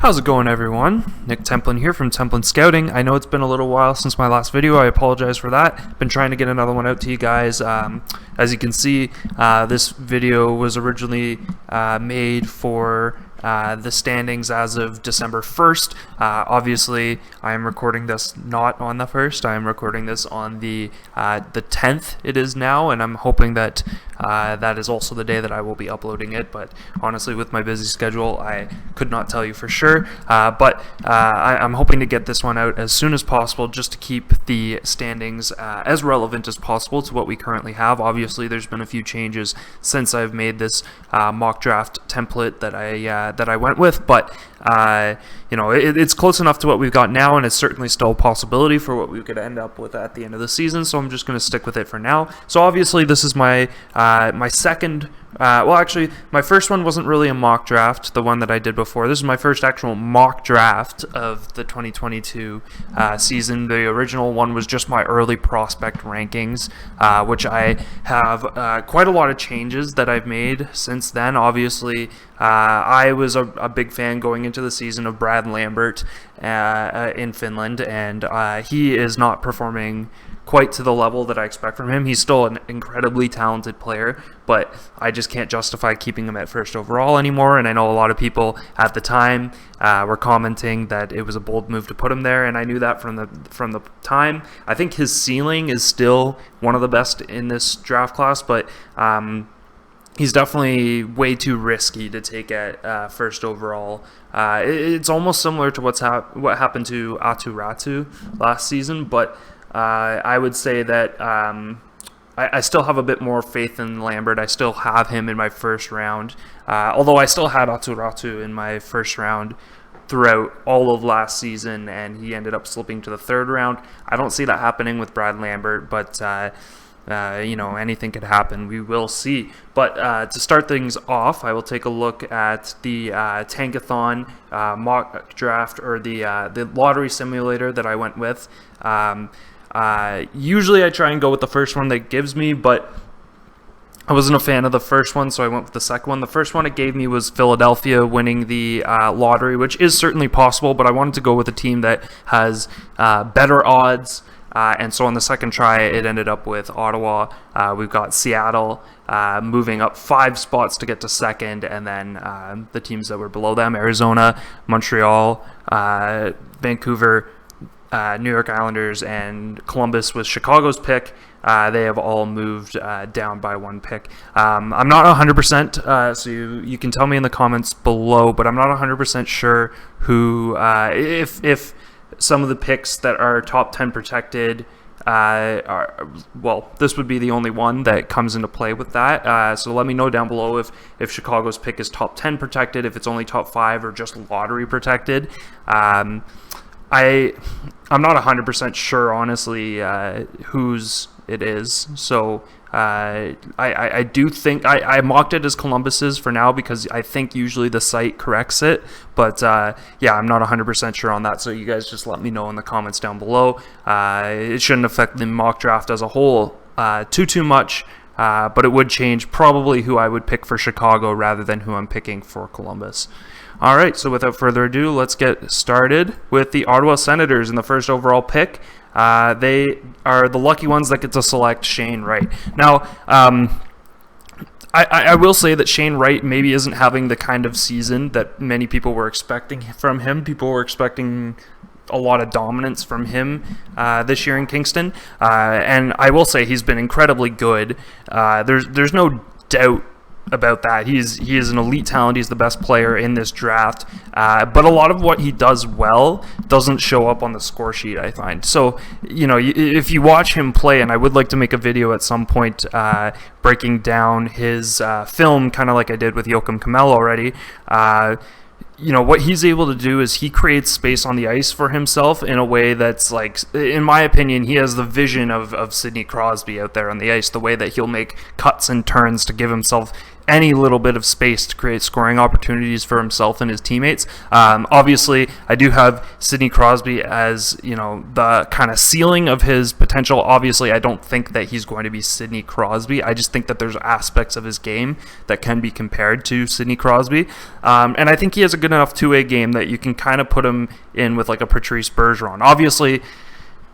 How's it going, everyone? Nick Templin here from Templin Scouting. I know it's been a little while since my last video. I apologize for that. Been trying to get another one out to you guys. As you can see, this video was originally made for the standings as of December 1st. Obviously, I am recording this not on the 1st. I am recording this on the 10th it is now, and I'm hoping that that is also the day that I will be uploading it. But honestly, with my busy schedule, I could not tell you for sure. But I'm hoping to get this one out as soon as possible, just to keep the standings as relevant as possible to what we currently have. Obviously, there's been a few changes since I've made this mock draft template that I went with, but you know, it's close enough to what we've got now, and it's certainly still a possibility for what we could end up with at the end of the season. So I'm just going to stick with it for now. So obviously, this is my my second. Well, actually, my first one wasn't really a mock draft, the one that I did before. This is my first actual mock draft of the 2022 season. The original one was just my early prospect rankings, which I have quite a lot of changes that I've made since then. Obviously, I was a big fan going into the season of Brad Lambert in Finland, and he is not performing quite to the level that I expect from him. He's still an incredibly talented player, but I just can't justify keeping him at first overall anymore. And I know a lot of people at the time were commenting that it was a bold move to put him there, and I knew that from the time. I think his ceiling is still one of the best in this draft class, but he's definitely way too risky to take at first overall. It's almost similar to what happened to Aatu Räty last season, but I would say that I still have a bit more faith in Lambert. I still have him in my first round, although I still had Aatu Räty in my first round throughout all of last season, and he ended up slipping to the third round. I don't see that happening with Brad Lambert, but you know, anything could happen. We will see. But to start things off, I will take a look at the Tankathon mock draft, or the lottery simulator that I went with. Usually I try and go with the first one that it gives me, but I wasn't a fan of the first one, so I went with the second one. The first one it gave me was Philadelphia winning the lottery, which is certainly possible, but I wanted to go with a team that has better odds. And so on the second try, it ended up with Ottawa. We've got Seattle moving up 5 spots to get to second, and then the teams that were below them: Arizona, Montreal, Vancouver, New York Islanders, and Columbus was Chicago's pick. They have all moved down by 1 pick. I'm not 100%, so you can tell me in the comments below, but I'm not 100% sure who, if some of the picks that are top 10 protected are, well, this would be the only one that comes into play with that. So let me know down below if Chicago's pick is top 10 protected, if it's only top 5, or just lottery protected. I'm not 100% sure, honestly, whose it is. So I do think I mocked it as Columbus's for now, because I think usually the site corrects it. But yeah, I'm not 100% sure on that. So you guys just let me know in the comments down below. It shouldn't affect the mock draft as a whole too much. But it would change probably who I would pick for Chicago rather than who I'm picking for Columbus. All right, so without further ado, let's get started with the Ottawa Senators in the first overall pick. They are the lucky ones that get to select Shane Wright. Now, I will say that Shane Wright maybe isn't having the kind of season that many people were expecting from him. People were expecting a lot of dominance from him this year in Kingston, and I will say he's been incredibly good. There's no doubt about that. He is an elite talent. He's the best player in this draft, but a lot of what he does well doesn't show up on the score sheet, I find. So, you know, if you watch him play, and I would like to make a video at some point breaking down his film, kind of like I did with Joakim Kemell already. You know, what he's able to do is he creates space on the ice for himself in a way that's, like, in my opinion, he has the vision of Sidney Crosby out there on the ice, the way that he'll make cuts and turns to give himself any little bit of space to create scoring opportunities for himself and his teammates. Obviously, I do have Sidney Crosby as, the kind of ceiling of his potential. Obviously, I don't think that he's going to be Sidney Crosby. I just think that there's aspects of his game that can be compared to Sidney Crosby. And I think he has a good enough two-way game that you can kind of put him in with like a Patrice Bergeron. Obviously,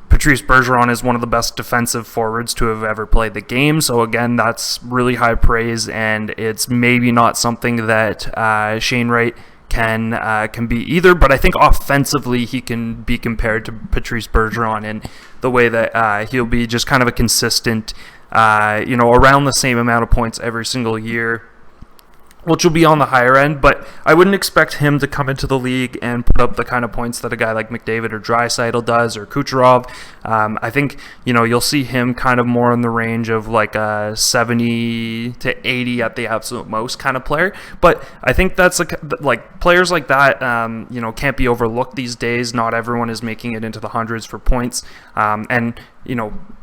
Patrice Bergeron is one of the best defensive forwards to have ever played the game. So again, that's really high praise, and it's maybe not something that Shane Wright can be either. But I think offensively he can be compared to Patrice Bergeron in the way that he'll be just kind of a consistent, around the same amount of points every single year, which will be on the higher end. But I wouldn't expect him to come into the league and put up the kind of points that a guy like McDavid or Draisaitl does, or Kucherov. I think, you'll see him kind of more in the range of like a 70 to 80 at the absolute most kind of player. But I think that's like players like that, can't be overlooked these days. Not everyone is making it into the hundreds for points. And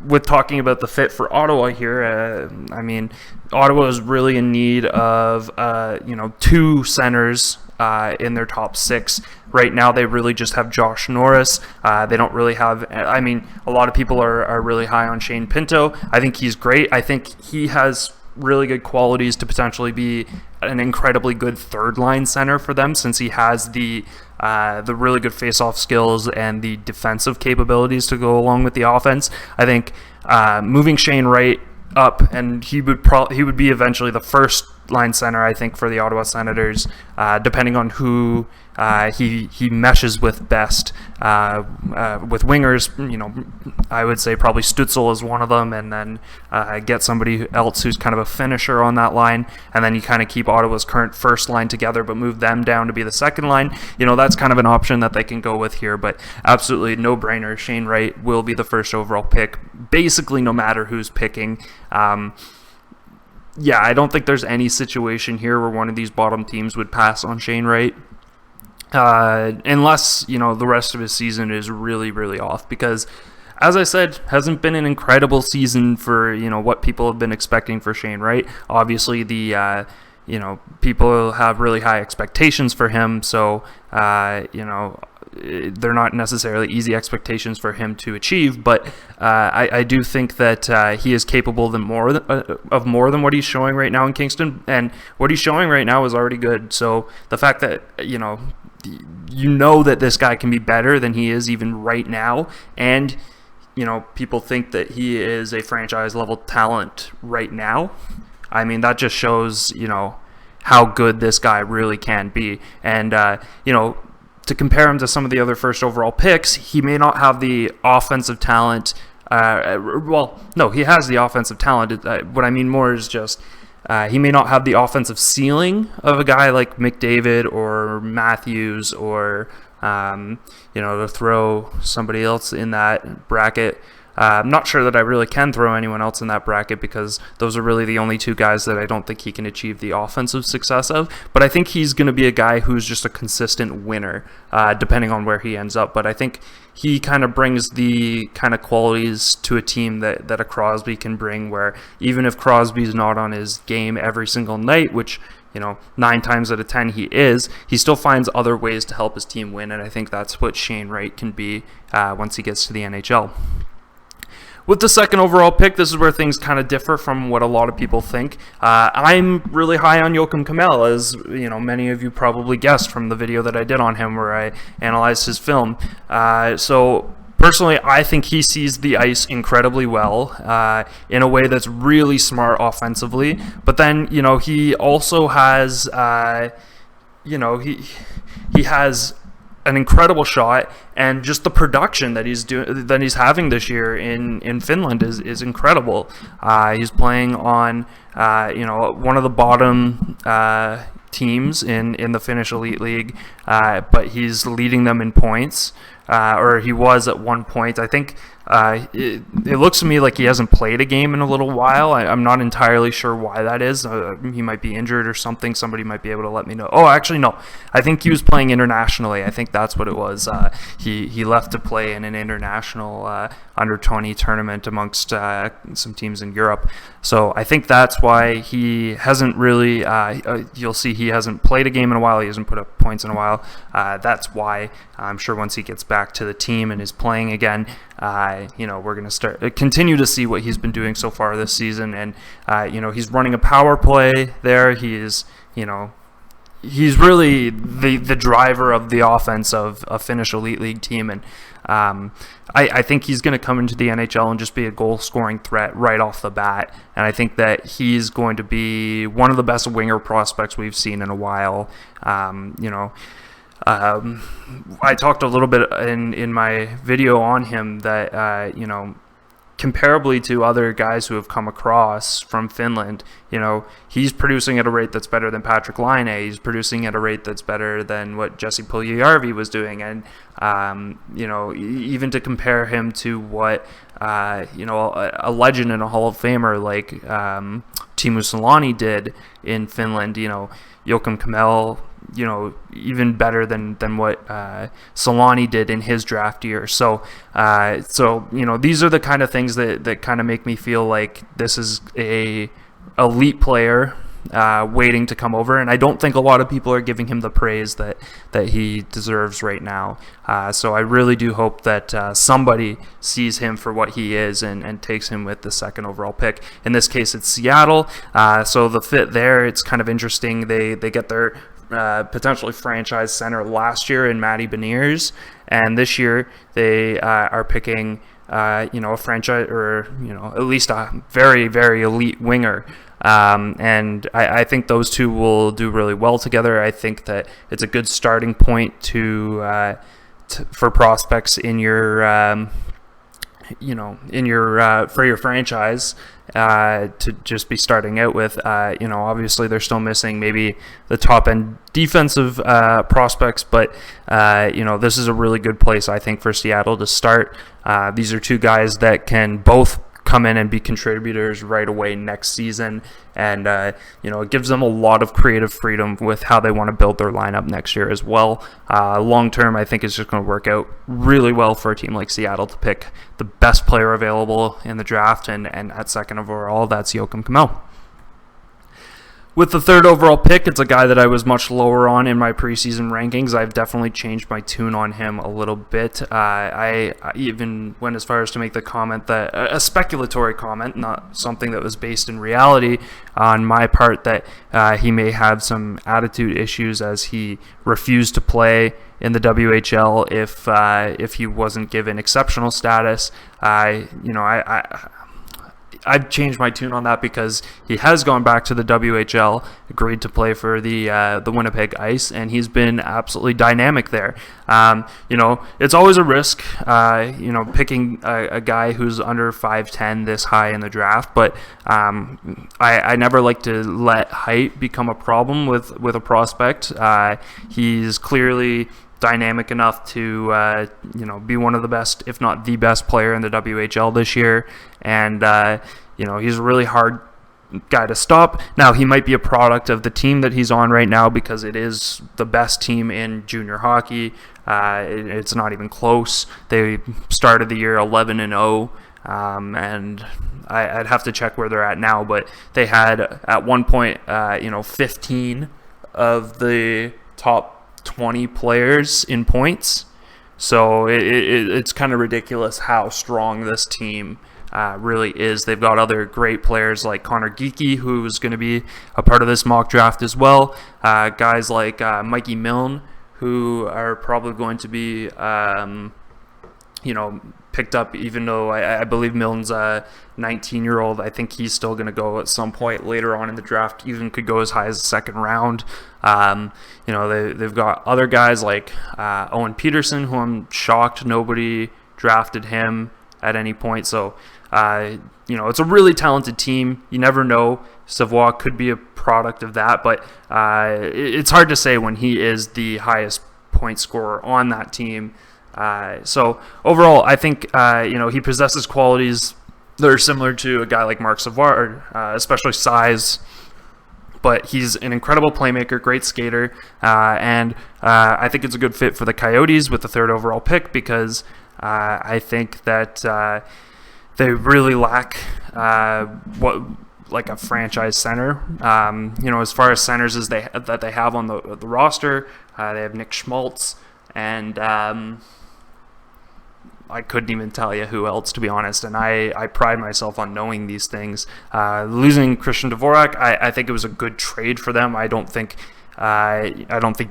with talking about the fit for Ottawa here, Ottawa is really in need of, two centers in their top six. Right now, they really just have Josh Norris. They don't really have, a lot of people are really high on Shane Pinto. I think he's great. I think he has really good qualities to potentially be an incredibly good third-line center for them, since he has the really good face-off skills and the defensive capabilities to go along with the offense. I think moving Shane Wright up, and he would be eventually the first line center, I think, for the Ottawa Senators, depending on who he meshes with best. With wingers, I would say probably Stützle is one of them, and then get somebody else who's kind of a finisher on that line, and then you kind of keep Ottawa's current first line together but move them down to be the second line. That's kind of an option that they can go with here, but absolutely no-brainer. Shane Wright will be the first overall pick, basically no matter who's picking. I don't think there's any situation here where one of these bottom teams would pass on Shane Wright, unless, the rest of his season is really, really off, because, as I said, hasn't been an incredible season for, what people have been expecting for Shane Wright. Obviously, the, people have really high expectations for him, so, they're not necessarily easy expectations for him to achieve, but I do think that he is capable of more than what he's showing right now in Kingston, and what he's showing right now is already good. So the fact that that this guy can be better than he is even right now, and people think that he is a franchise level talent right now, that just shows how good this guy really can be. And to compare him to some of the other first overall picks, he may not have the offensive talent. He has the offensive talent. What I mean more is just he may not have the offensive ceiling of a guy like McDavid or Matthews, or to throw somebody else in that bracket. I'm not sure that I really can throw anyone else in that bracket, because those are really the only two guys that I don't think he can achieve the offensive success of. But I think he's going to be a guy who's just a consistent winner, depending on where he ends up. But I think he kind of brings the kind of qualities to a team that a Crosby can bring, where even if Crosby's not on his game every single night, which 9 times out of 10 he still finds other ways to help his team win. And I think that's what Shane Wright can be once he gets to the NHL. With the second overall pick, this is where things kind of differ from what a lot of people think. I'm really high on Joakim Kemell, as many of you probably guessed from the video that I did on him, where I analyzed his film. So personally, I think he sees the ice incredibly well, in a way that's really smart offensively. But then, he also has, he has an incredible shot, and just the production that he's having this year in Finland is incredible. He's playing on one of the bottom teams in the Finnish Elite League, but he's leading them in points, or he was at one point. I think it looks to me like he hasn't played a game in a little while. I'm not entirely sure why that is. He might be injured or something. Somebody might be able to let me know. Oh, actually, no. I think he was playing internationally. I think that's what it was. he left to play in an international under-20 tournament amongst some teams in Europe. So I think that's why he hasn't really, you'll see he hasn't played a game in a while, he hasn't put up points in a while. That's why I'm sure once he gets back to the team and is playing again, we're going to continue to see what he's been doing so far this season. And, he's running a power play there. He is, he's really the driver of the offense of a Finnish Elite League team, and I think he's going to come into the NHL and just be a goal-scoring threat right off the bat, and I think that he's going to be one of the best winger prospects we've seen in a while. I talked a little bit in my video on him that, comparably to other guys who have come across from Finland, he's producing at a rate that's better than Patrick Laine. He's producing at a rate that's better than what Jesse Puljujärvi was doing. And, even to compare him to what, a legend and a Hall of Famer like Teemu Selanne did in Finland, Joakim Kemell, even better than what Selanne did in his draft year. So these are the kind of things that kind of make me feel like this is a elite player waiting to come over, and I don't think a lot of people are giving him the praise that he deserves right now. So I really do hope that somebody sees him for what he is and takes him with the second overall pick. In this case, it's Seattle. So the fit there, it's kind of interesting. They get their potentially franchise center last year in Matty Beniers, and this year they are picking a franchise, or at least a very, very elite winger. And I think those two will do really well together. I think that it's a good starting point for prospects in your for your franchise to just be starting out with. Obviously they're still missing maybe the top end defensive prospects, but this is a really good place, I think, for Seattle to start. These are two guys that can both come in and be contributors right away next season, and it gives them a lot of creative freedom with how they want to build their lineup next year as well. Long term, I think it's just going to work out really well for a team like Seattle to pick the best player available in the draft, and at second overall, that's Joakim Kemell. With the third overall pick, it's a guy that I was much lower on in my preseason rankings. I've definitely changed my tune on him a little bit. I even went as far as to make the comment that, a speculatory comment, not something that was based in reality on my part, that he may have some attitude issues as he refused to play in the WHL if he wasn't given exceptional status. I've changed my tune on that because he has gone back to the WHL, agreed to play for the Winnipeg Ice, and he's been absolutely dynamic there. It's always a risk, picking a guy who's under 5'10" this high in the draft, but I never like to let height become a problem with a prospect. He's clearly dynamic enough to be one of the best, if not the best player in the WHL this year, and he's a really hard guy to stop. Now, he might be a product of the team that he's on right now because it is the best team in junior hockey. It's not even close. They started the year 11-0, and I'd have to check where they're at now, but they had at one point 15 of the top 20 players in points. So it's kind of ridiculous how strong this team really is. They've got other great players like Connor Geekie, who's going to be a part of this mock draft as well. Guys like Mikey Milne, who are probably going to be picked up, even though I believe Milne's a 19-year-old. I think he's still going to go at some point later on in the draft, even could go as high as the second round. They've got other guys like Owen Peterson, who I'm shocked nobody drafted him at any point. So, it's a really talented team. You never know. Savoie could be a product of that, but it's hard to say when he is the highest point scorer on that team. So overall, I think he possesses qualities that are similar to a guy like Marc Savard, especially size, But he's an incredible playmaker, great skater, and I think it's a good fit for the Coyotes with the 3rd overall pick, because I think that they really lack like a franchise center. As far as centers as they have on the roster, they have Nick Schmaltz, and I couldn't even tell you who else, to be honest, and I pride myself on knowing these things. Losing Christian Dvorak, I think it was a good trade for them. I don't think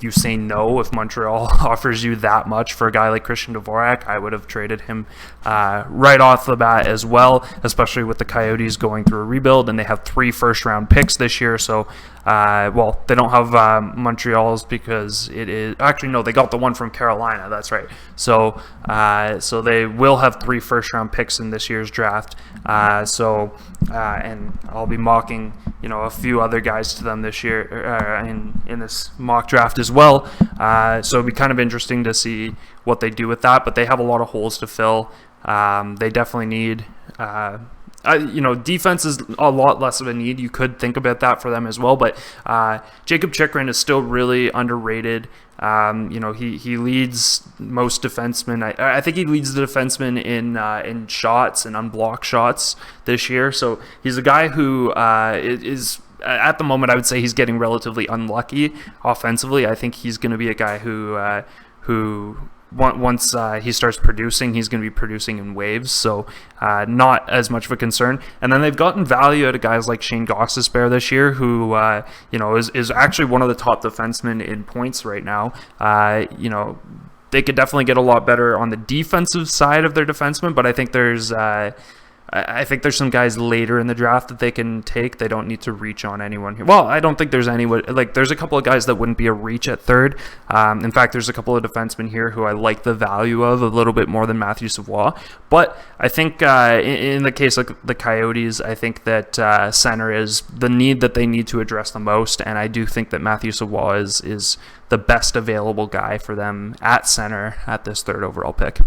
you say no if Montreal offers you that much for a guy like Christian Dvorak. I would have traded him right off the bat as well, especially with the Coyotes going through a rebuild, and they have 3 first-round picks this year. So, they don't have Montreal's, because it is actually no, they got the one from Carolina. That's right. So they will have 3 first-round picks in this year's draft. And I'll be mocking a few other guys to them this year in this mock draft as well. So it'd be kind of interesting to see what they do with that. But they have a lot of holes to fill. They definitely need. Defense is a lot less of a need. You could think about that for them as well, but Jacob Chychrun is still really underrated. He leads most defensemen. I think he leads the defensemen in shots and unblocked shots this year. So he's a guy who is at the moment, I would say he's getting relatively unlucky offensively. I think he's going to be a guy who once he starts producing, he's going to be producing in waves, so not as much of a concern. And then they've gotten value out of guys like Shane Gostisbehere this year, who is actually one of the top defensemen in points right now. They could definitely get a lot better on the defensive side of their defensemen, but I think there's some guys later in the draft that they can take. They don't need to reach on anyone here. Well, I don't think there's anyone. There's a couple of guys that wouldn't be a reach at 3rd. In fact, there's a couple of defensemen here who I like the value of a little bit more than Matthew Savoie. But I think in the case of the Coyotes, I think that center is the need that they need to address the most, and I do think that Matthew Savoie is the best available guy for them at center at this 3rd overall pick.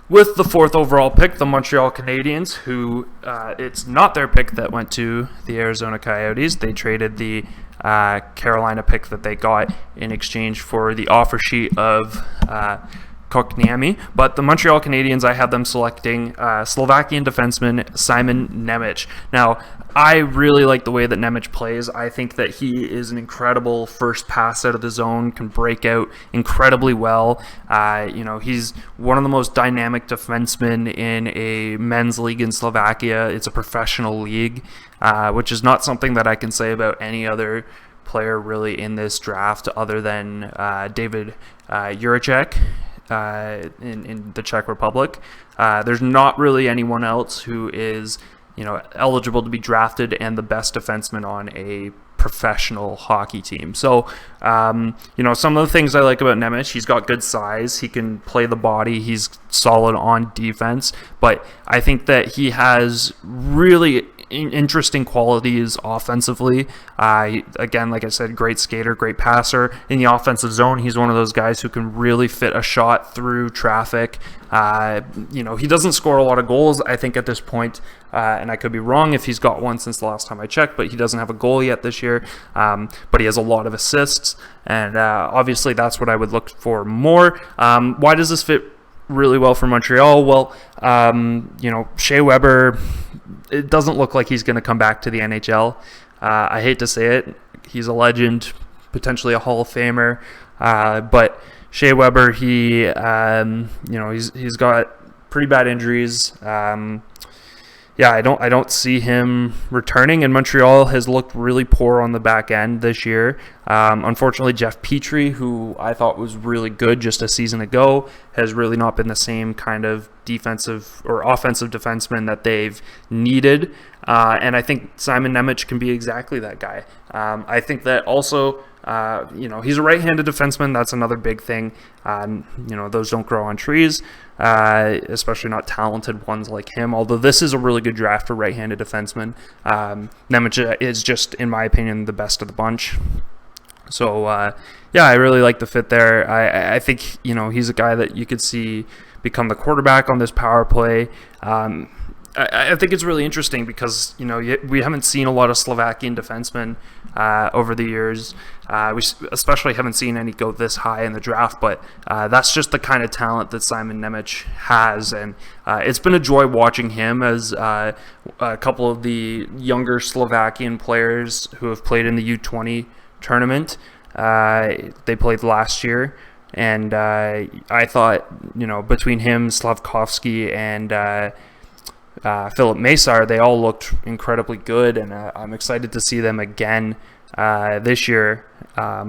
With the 4th overall pick, the Montreal Canadiens, who it's not their pick that went to the Arizona Coyotes. They traded the Carolina pick that they got in exchange for the offer sheet of Kokniemi. But the Montreal Canadiens, I had them selecting Slovakian defenseman Simon Nemec. Now, I really like the way that Nemec plays. I think that he is an incredible first pass out of the zone, can break out incredibly well. He's one of the most dynamic defensemen in a men's league in Slovakia. It's a professional league, which is not something that I can say about any other player really in this draft other than David Jiricek in the Czech Republic. There's not really anyone else who is eligible to be drafted and the best defenseman on a professional hockey team. So, some of the things I like about Nemec, he's got good size, he can play the body, he's solid on defense, but I think that he has really interesting qualities offensively. Again, like I said, great skater, great passer. In the offensive zone, he's one of those guys who can really fit a shot through traffic. He doesn't score a lot of goals, I think, at this point, and I could be wrong if he's got one since the last time I checked, but he doesn't have a goal yet this year. But he has a lot of assists, and obviously that's what I would look for more. Why does this fit really well for Montreal? Well, Shea Weber, it doesn't look like he's going to come back to the NHL. I hate to say it. He's a legend, potentially a Hall of Famer, but Shea Weber, he's got pretty bad injuries. I don't see him returning, and Montreal has looked really poor on the back end this year. Unfortunately, Jeff Petrie, who I thought was really good just a season ago, has really not been the same kind of defensive or offensive defenseman that they've needed. And I think Simon Nemec can be exactly that guy. I think that also, he's a right-handed defenseman. That's another big thing. Those don't grow on trees, especially not talented ones like him. Although this is a really good draft for right-handed defensemen. Nemec is just, in my opinion, the best of the bunch. So, I really like the fit there. I think, he's a guy that you could see become the quarterback on this power play. I think it's really interesting because, you know, we haven't seen a lot of Slovakian defensemen over the years. We especially haven't seen any go this high in the draft, but that's just the kind of talent that Simon Nemec has, and it's been a joy watching him as a couple of the younger Slovakian players who have played in the U20 tournament. They played last year, and I thought, you know, between him, Slavkovsky, and Philip Mesar, they all looked incredibly good, and I'm excited to see them again this year,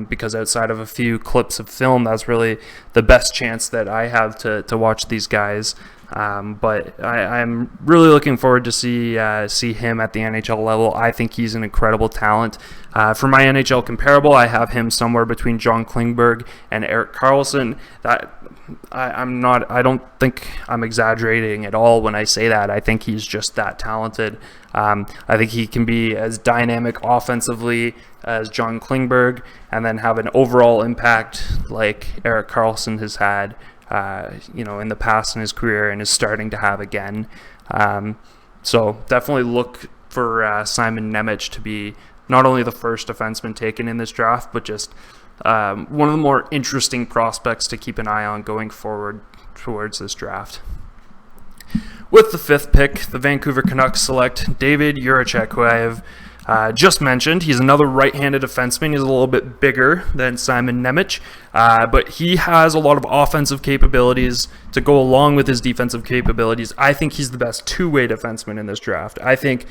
because outside of a few clips of film, that's really the best chance that I have to watch these guys. But I'm really looking forward to see him at the NHL level. I think he's an incredible talent. For my NHL comparable, I have him somewhere between John Klingberg and Erik Karlsson. I don't think I'm exaggerating at all when I say that. I think he's just that talented. I think he can be as dynamic offensively as John Klingberg, and then have an overall impact like Erik Karlsson has had, you know, in the past in his career, and is starting to have again. So definitely look for Simon Nemec to be not only the first defenseman taken in this draft, but just one of the more interesting prospects to keep an eye on going forward towards this draft. With the 5th pick, the Vancouver Canucks select David Jiricek, who I have just mentioned. He's another right-handed defenseman. He's a little bit bigger than Simon Nemec, but he has a lot of offensive capabilities to go along with his defensive capabilities. I think he's the best two-way defenseman in this draft. I think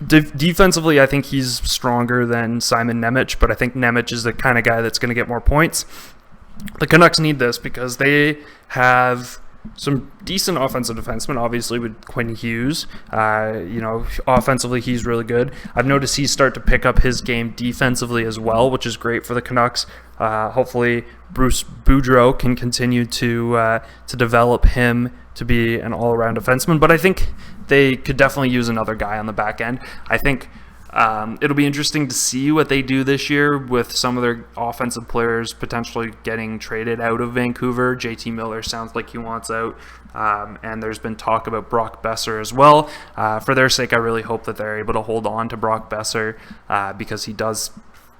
defensively, I think he's stronger than Simon Nemec, but I think Nemec is the kind of guy that's going to get more points. The Canucks need this because they have some decent offensive defensemen, obviously, with Quinn Hughes. You know, offensively, he's really good. I've noticed he's start to pick up his game defensively as well, which is great for the Canucks. Hopefully, Bruce Boudreau can continue to develop him to be an all-around defenseman, but I think they could definitely use another guy on the back end. I think it'll be interesting to see what they do this year with some of their offensive players potentially getting traded out of Vancouver. JT Miller sounds like he wants out, and there's been talk about Brock Besser as well. For their sake, I really hope that they're able to hold on to Brock Besser, because he does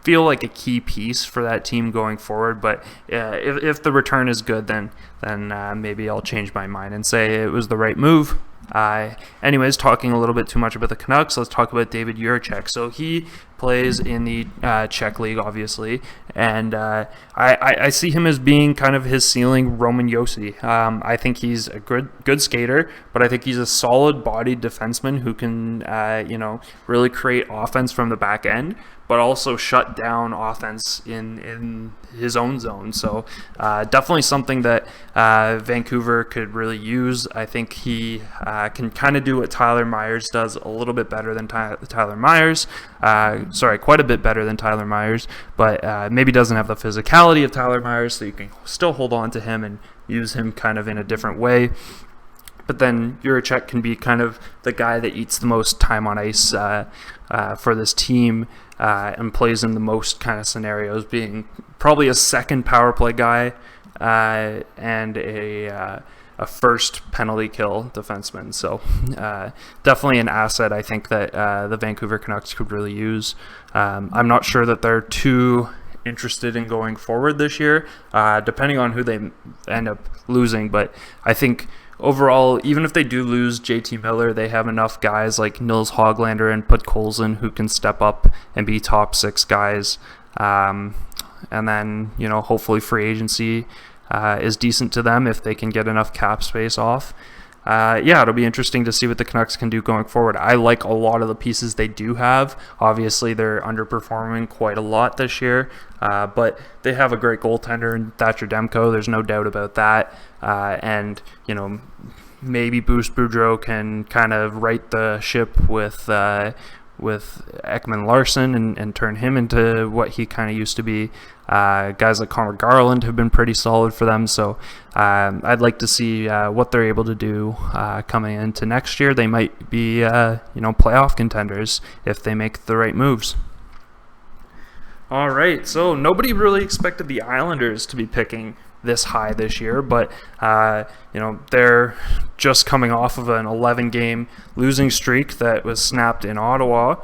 feel like a key piece for that team going forward. But if the return is good, then maybe I'll change my mind and say it was the right move. Anyways, talking a little bit too much about the Canucks, let's talk about David Jiricek. So he plays in the Czech League, obviously, and I see him as being kind of his ceiling Roman Josi. I think he's a good skater, but I think he's a solid-bodied defenseman who can you know, really create offense from the back end, but also shut down offense in his own zone. So definitely something that Vancouver could really use. I think he can kind of do what Tyler Myers does a little bit better than Tyler Myers. Quite a bit better than Tyler Myers, but maybe doesn't have the physicality of Tyler Myers, so you can still hold on to him and use him kind of in a different way. But then Jiricek can be kind of the guy that eats the most time on ice for this team, and plays in the most kind of scenarios, being probably a second power play guy and a first penalty kill defenseman. So definitely an asset I think that the Vancouver Canucks could really use. I'm not sure that they're too interested in going forward this year, depending on who they end up losing. But I think overall, even if they do lose JT Miller, they have enough guys like Nils Hoglander and Podkolzin who can step up and be top 6 guys. And then, you know, hopefully free agency is decent to them if they can get enough cap space off. It'll be interesting to see what the Canucks can do going forward. I like a lot of the pieces they do have. Obviously, they're underperforming quite a lot this year, but they have a great goaltender in Thatcher Demko. There's no doubt about that. And, you know, maybe Bruce Boudreau can kind of right the ship with Ekman Larson and turn him into what he kind of used to be. Guys like Connor Garland have been pretty solid for them, so I'd like to see what they're able to do coming into next year. They might be playoff contenders if they make the right moves. All right, so nobody really expected the Islanders to be picking this high this year, but they're just coming off of an 11-game losing streak that was snapped in Ottawa,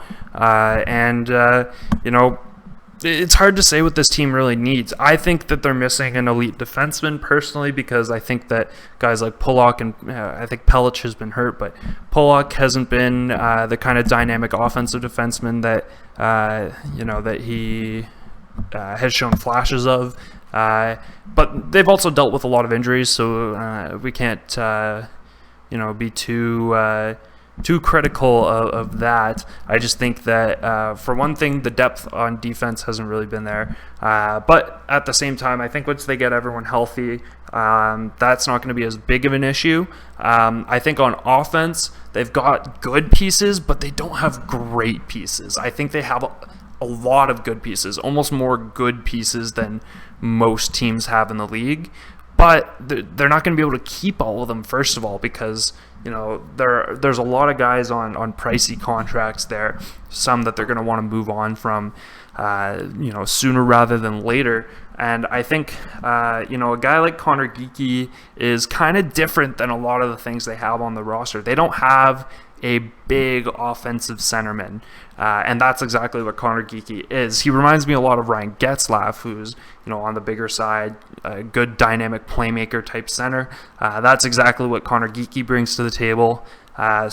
it's hard to say what this team really needs. I think that they're missing an elite defenseman personally, because I think that guys like Pulock and I think Pelech has been hurt, but Pulock hasn't been the kind of dynamic offensive defenseman that that he has shown flashes of. But they've also dealt with a lot of injuries, so we can't be too critical of that. I just think that for one thing, the depth on defense hasn't really been there. But at the same time, I think once they get everyone healthy, that's not going to be as big of an issue. I think on offense, they've got good pieces, but they don't have great pieces. I think they have a lot of good pieces, almost more good pieces than most teams have in the league. But they're not going to be able to keep all of them, first of all, because there's a lot of guys on pricey contracts there, some that they're going to want to move on from sooner rather than later. And I think a guy like Connor Geekie is kind of different than a lot of the things they have on the roster. They don't have a big offensive centerman, and that's exactly what Connor Geekie is. He reminds me a lot of Ryan Getzlaf, who's on the bigger side, a good dynamic playmaker type center. That's exactly what Connor Geekie brings to the table. I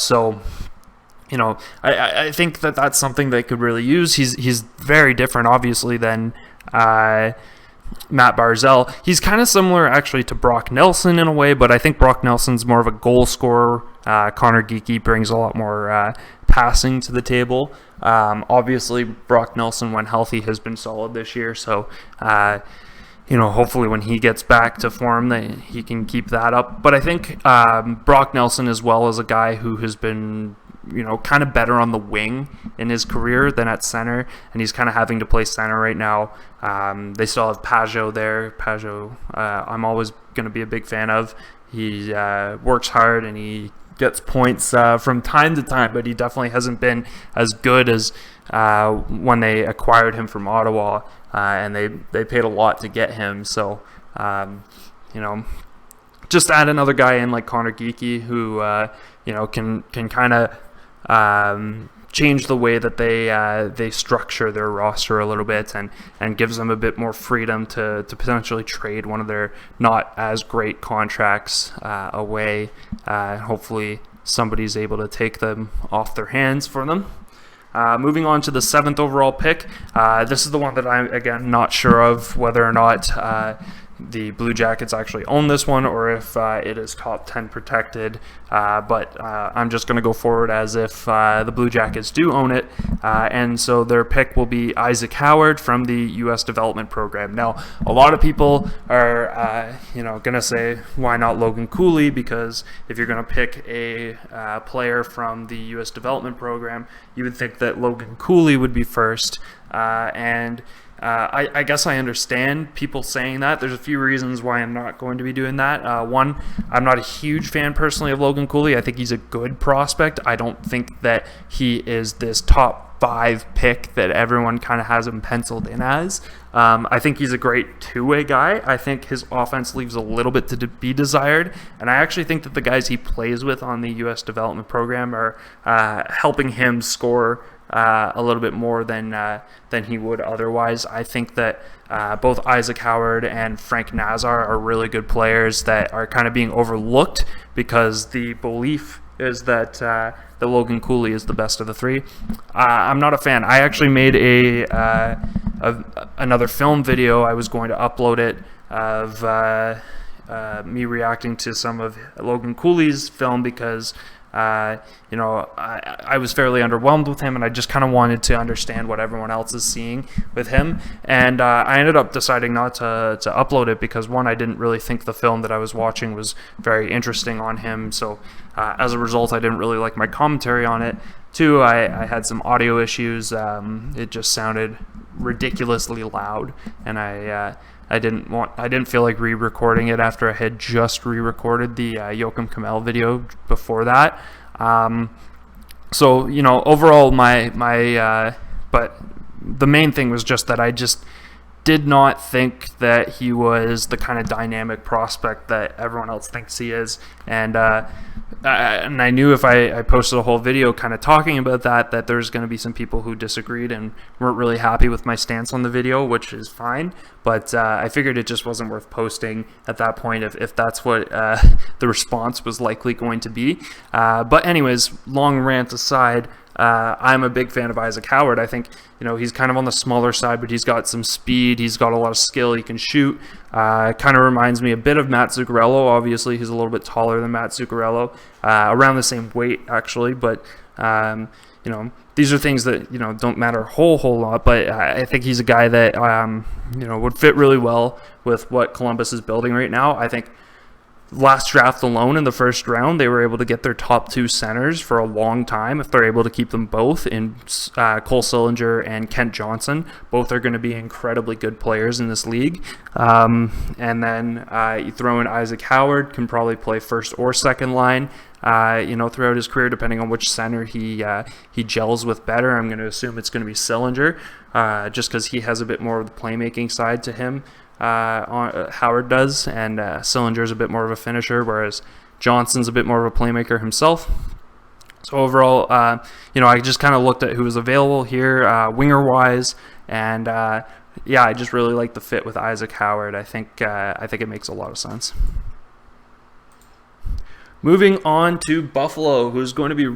think that that's something they could really use. He's very different, obviously, than Matt Barzal. He's kind of similar actually to Brock Nelson in a way, but I think Brock Nelson's more of a goal scorer. Connor Geekie brings a lot more passing to the table. Obviously, Brock Nelson, when healthy, has been solid this year, so hopefully when he gets back to form, he can keep that up. But I think Brock Nelson as well is a guy who has been kind of better on the wing in his career than at center, and he's kind of having to play center right now. They still have Pajot there. Pajot, I'm always going to be a big fan of. He works hard and he gets points from time to time, but he definitely hasn't been as good as when they acquired him from Ottawa, and they paid a lot to get him. So, just add another guy in like Connor Geekie, who can kind of change the way that they structure their roster a little bit, and gives them a bit more freedom to potentially trade one of their not as great contracts away. Hopefully somebody's able to take them off their hands for them. Moving on to the 7th overall pick. This is the one that I'm, again, not sure of whether or not the Blue Jackets actually own this one, or if it is top 10 protected, but I'm just going to go forward as if the Blue Jackets do own it, and so their pick will be Isaac Howard from the U.S. Development Program. Now, a lot of people are going to say, why not Logan Cooley? Because if you're going to pick a player from the U.S. Development Program, you would think that Logan Cooley would be first, and I guess I understand people saying that. There's a few reasons why I'm not going to be doing that. One, I'm not a huge fan personally of Logan Cooley. I think he's a good prospect. I don't think that he is this top 5 pick that everyone kind of has him penciled in as. I think he's a great two-way guy. I think his offense leaves a little bit to be desired, and I actually think that the guys he plays with on the U.S. Development Program are helping him score a little bit more than he would otherwise. I think that both Isaac Howard and Frank Nazar are really good players that are kind of being overlooked because the belief is that Logan Cooley is the best of the three. I'm not a fan. I actually made another film video. I was going to upload it of me reacting to some of Logan Cooley's film because I was fairly underwhelmed with him, and I just kind of wanted to understand what everyone else is seeing with him. And I ended up deciding not to upload it because, one, I didn't really think the film that I was watching was very interesting on him. So as a result, I didn't really like my commentary on it. Two, I had some audio issues. It just sounded ridiculously loud, and I didn't feel like re-recording it after I had just re-recorded the Joachim Kamel video before that. So overall, but the main thing was just that I just did not think that he was the kind of dynamic prospect that everyone else thinks he is. And I knew if I posted a whole video kind of talking about that there's going to be some people who disagreed and weren't really happy with my stance on the video, which is fine. But I figured it just wasn't worth posting at that point if that's what the response was likely going to be. But anyways, long rant aside, I'm a big fan of Isaac Howard. I think, he's kind of on the smaller side, but he's got some speed. He's got a lot of skill. He can shoot. Kind of reminds me a bit of Matt Zuccarello. Obviously, he's a little bit taller than Matt Zuccarello, around the same weight, actually. But, these are things that, don't matter a whole lot. But I think he's a guy that, would fit really well with what Columbus is building right now. I think last draft alone in the first round, they were able to get their top 2 centers for a long time. If they're able to keep them both in Cole Sillinger and Kent Johnson, both are going to be incredibly good players in this league. And then you throw in Isaac Howard, can probably play first or second line, throughout his career, depending on which center he gels with better. I'm going to assume it's going to be Sillinger, just because he has a bit more of the playmaking side to him. Howard does, and Sillinger's a bit more of a finisher, whereas Johnson's a bit more of a playmaker himself. So overall, I just kind of looked at who was available here, winger-wise, and I just really like the fit with Isaac Howard. I think it makes a lot of sense. Moving on to Buffalo, who's going to be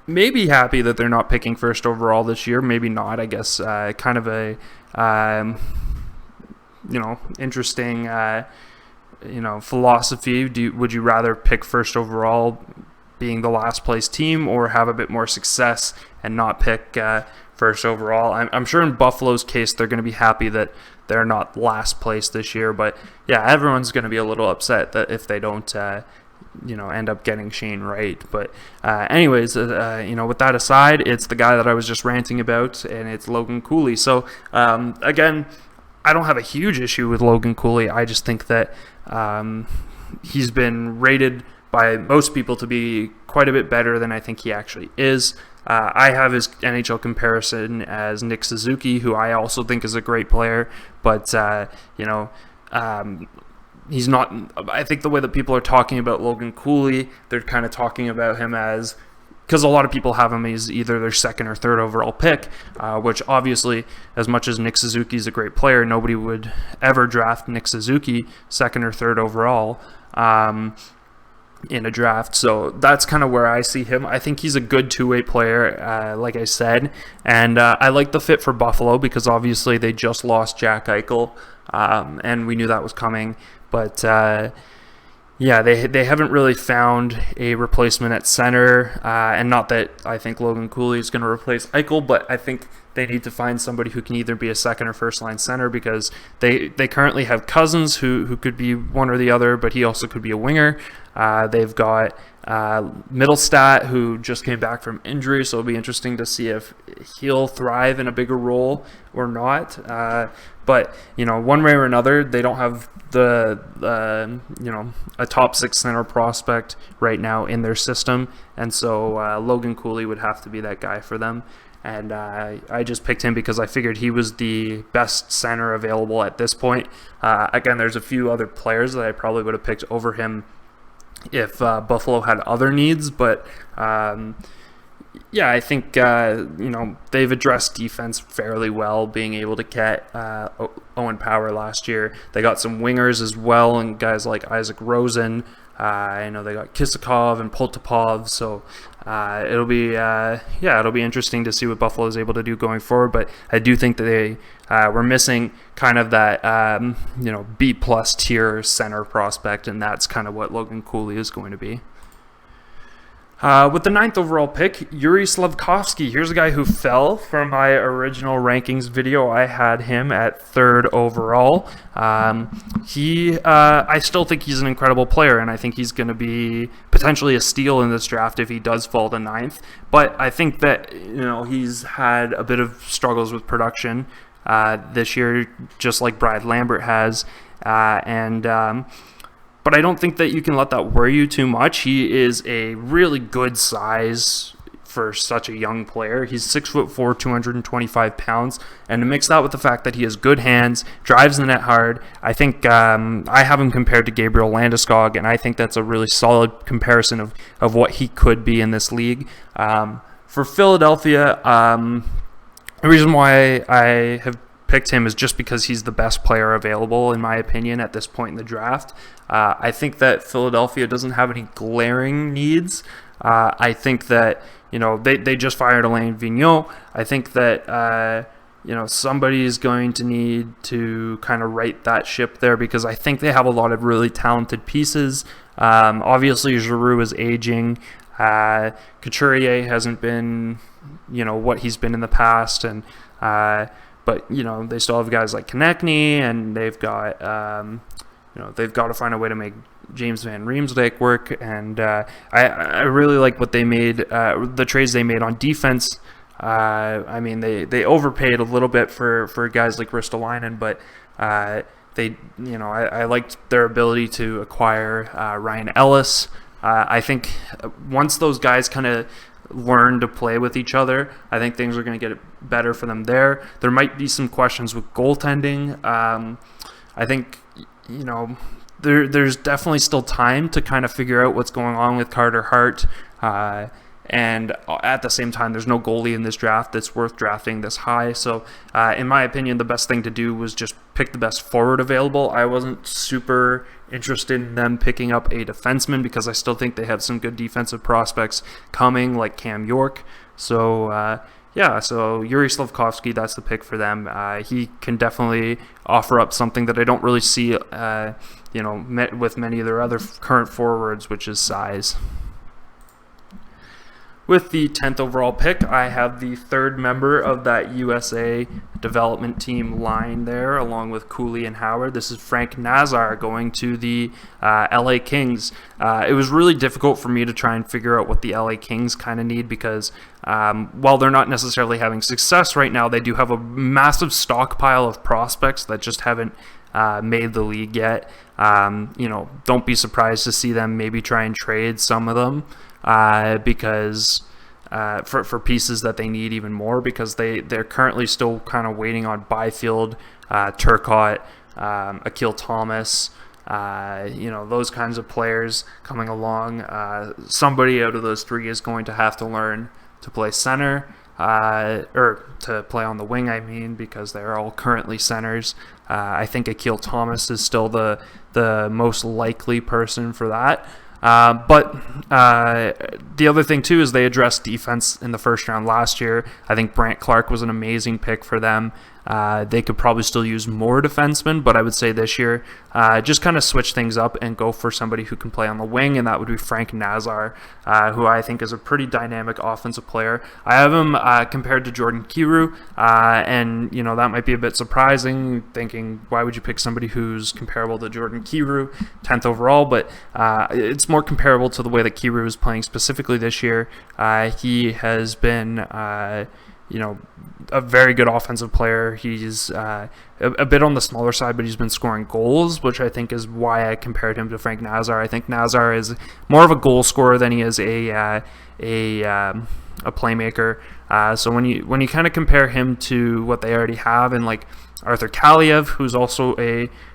maybe happy that they're not picking first overall this year, maybe not. I guess kind of a interesting, philosophy. Would you rather pick first overall, being the last place team, or have a bit more success and not pick first overall? I'm sure in Buffalo's case, they're going to be happy that they're not last place this year. But yeah, everyone's going to be a little upset that if they don't, end up getting Shane Wright. But anyways, with that aside, it's the guy that I was just ranting about, and it's Logan Cooley. So again, I don't have a huge issue with Logan Cooley. I just think that he's been rated by most people to be quite a bit better than I think he actually is. I have his NHL comparison as Nick Suzuki, who I also think is a great player, but he's not. I think the way that people are talking about Logan Cooley, they're kind of talking about him as, because a lot of people have him as either their second or third overall pick, which obviously, as much as Nick Suzuki is a great player, nobody would ever draft Nick Suzuki second or third overall in a draft. So that's kind of where I see him. I think he's a good two-way player, like I said, and I like the fit for Buffalo because obviously they just lost Jack Eichel, and we knew that was coming, but they haven't really found a replacement at center, and not that I think Logan Cooley is going to replace Eichel, but I think they need to find somebody who can either be a second or first line center, because they currently have Cousins who could be one or the other, but he also could be a winger. They've got Middlestat, who just came back from injury, so it'll be interesting to see if he'll thrive in a bigger role or not. But one way or another, they don't have a top six center prospect right now in their system, and so Logan Cooley would have to be that guy for them. And I just picked him because I figured he was the best center available at this point. Again, there's a few other players that I probably would have picked over him if Buffalo had other needs, but I think they've addressed defense fairly well, being able to get Owen Power last year. They got some wingers as well, and guys like Isaac Rosen. I know they got Kisakov and Poltapov, so it'll be interesting to see what Buffalo is able to do going forward. But I do think that they were missing kind of that B+ tier center prospect, and that's kind of what Logan Cooley is going to be. With the 9th overall pick, Yuri Slafkovsky. Here's a guy who fell from my original rankings video. I had him at 3rd overall. I still think he's an incredible player, and I think he's going to be potentially a steal in this draft if he does fall to 9th. But I think that he's had a bit of struggles with production this year, just like Brad Lambert has, but I don't think that you can let that worry you too much. He is a really good size for such a young player. He's 6'4", 225 pounds, and to mix that with the fact that he has good hands, drives the net hard, I think I have him compared to Gabriel Landeskog, and I think that's a really solid comparison of what he could be in this league. For Philadelphia, the reason why I have picked him is just because he's the best player available, in my opinion, at this point in the draft. I think that Philadelphia doesn't have any glaring needs. I think that, they just fired Alain Vigneault. I think that, somebody is going to need to kind of right that ship there, because I think they have a lot of really talented pieces. Obviously, Giroux is aging. Couturier hasn't been, what he's been in the past, and but they still have guys like Konechny, and they've got they've got to find a way to make James Van Riemsdyk work, and I really like what they made, the trades they made on defense. I mean, they overpaid a little bit for guys like Ristolainen, but I liked their ability to acquire Ryan Ellis. I think once those guys kind of learn to play with each other, I think things are going to get better for them there. There might be some questions with goaltending. I think, there's definitely still time to kind of figure out what's going on with Carter Hart. And at the same time, there's no goalie in this draft that's worth drafting this high. So, in my opinion, the best thing to do was just pick the best forward available. I wasn't super interested in them picking up a defenseman, because I still think they have some good defensive prospects coming, like Cam York. So, so Yuri Slafkovsky, that's the pick for them. He can definitely offer up something that I don't really see, with many of their other current forwards, which is size. With the 10th overall pick, I have the third member of that USA development team line there, along with Cooley and Howard. This is Frank Nazar going to the LA Kings. It was really difficult for me to try and figure out what the LA Kings kind of need, because while they're not necessarily having success right now, they do have a massive stockpile of prospects that just haven't made the league yet. Don't be surprised to see them maybe try and trade some of them. Because for pieces that they need even more, because they're currently still kind of waiting on Byfield, Turcotte, Akil Thomas, those kinds of players coming along. Somebody out of those three is going to have to learn to play center, or to play on the wing, because they're all currently centers. I think Akil Thomas is still the most likely person for that. But the other thing, too, is they addressed defense in the first round last year. I think Brant Clark was an amazing pick for them. They could probably still use more defensemen, but I would say this year, just kind of switch things up and go for somebody who can play on the wing, and that would be Frank Nazar, who I think is a pretty dynamic offensive player. I have him compared to Jordan Kyrou, and that might be a bit surprising, thinking, why would you pick somebody who's comparable to Jordan Kyrou, 10th overall? But it's more comparable to the way that Kyrou is playing specifically this year. He has been a very good offensive player. He's a bit on the smaller side, but he's been scoring goals, which I think is why I compared him to Frank Nazar. I think Nazar is more of a goal scorer than he is a playmaker. So when you kind of compare him to what they already have, and like Arthur Kaliev, who's also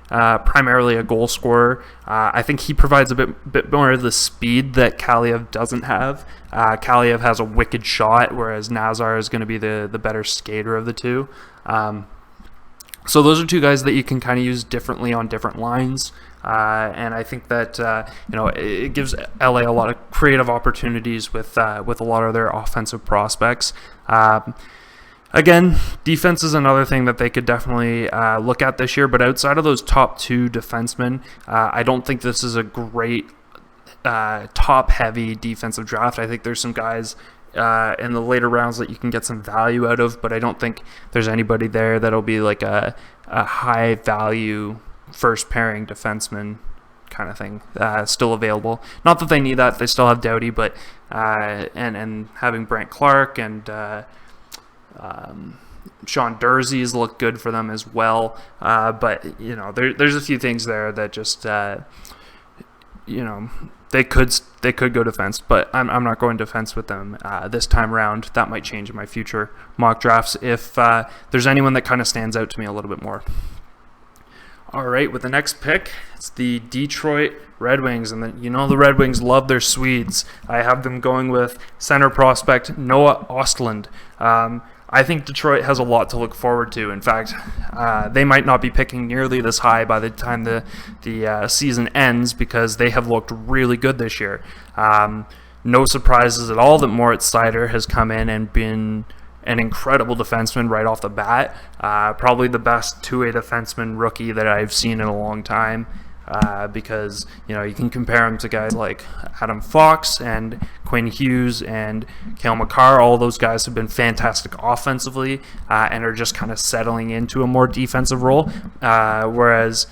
primarily a goal scorer, I think he provides a bit more of the speed that Kaliev doesn't have. Kaliev has a wicked shot, whereas Nazar is going to be the better skater of the two. So those are two guys that you can kind of use differently on different lines. And I think that it gives LA a lot of creative opportunities with a lot of their offensive prospects. Again, defense is another thing that they could definitely look at this year, but outside of those top two defensemen, I don't think this is a great top-heavy defensive draft. I think there's some guys in the later rounds that you can get some value out of, but I don't think there's anybody there that'll be like a high-value first-pairing defenseman kind of thing still available. Not that they need that; they still have Doughty, but and having Brant Clark and Sean Durzee's look good for them as well. But there's a few things there that just they could go defense, but I'm not going defense with them this time around. That might change in my future mock drafts if there's anyone that kind of stands out to me a little bit more. All right, with the next pick, it's the Detroit Red Wings, and the Red Wings love their Swedes. I have them going with center prospect Noah Ostlund. I think Detroit has a lot to look forward to. In fact, they might not be picking nearly this high by the time the season ends, because they have looked really good this year. No surprises at all that Moritz Seider has come in and been an incredible defenseman right off the bat. Probably the best two-way defenseman rookie that I've seen in a long time. Because you can compare him to guys like Adam Fox and Quinn Hughes and Cale Makar. All those guys have been fantastic offensively and are just kind of settling into a more defensive role, whereas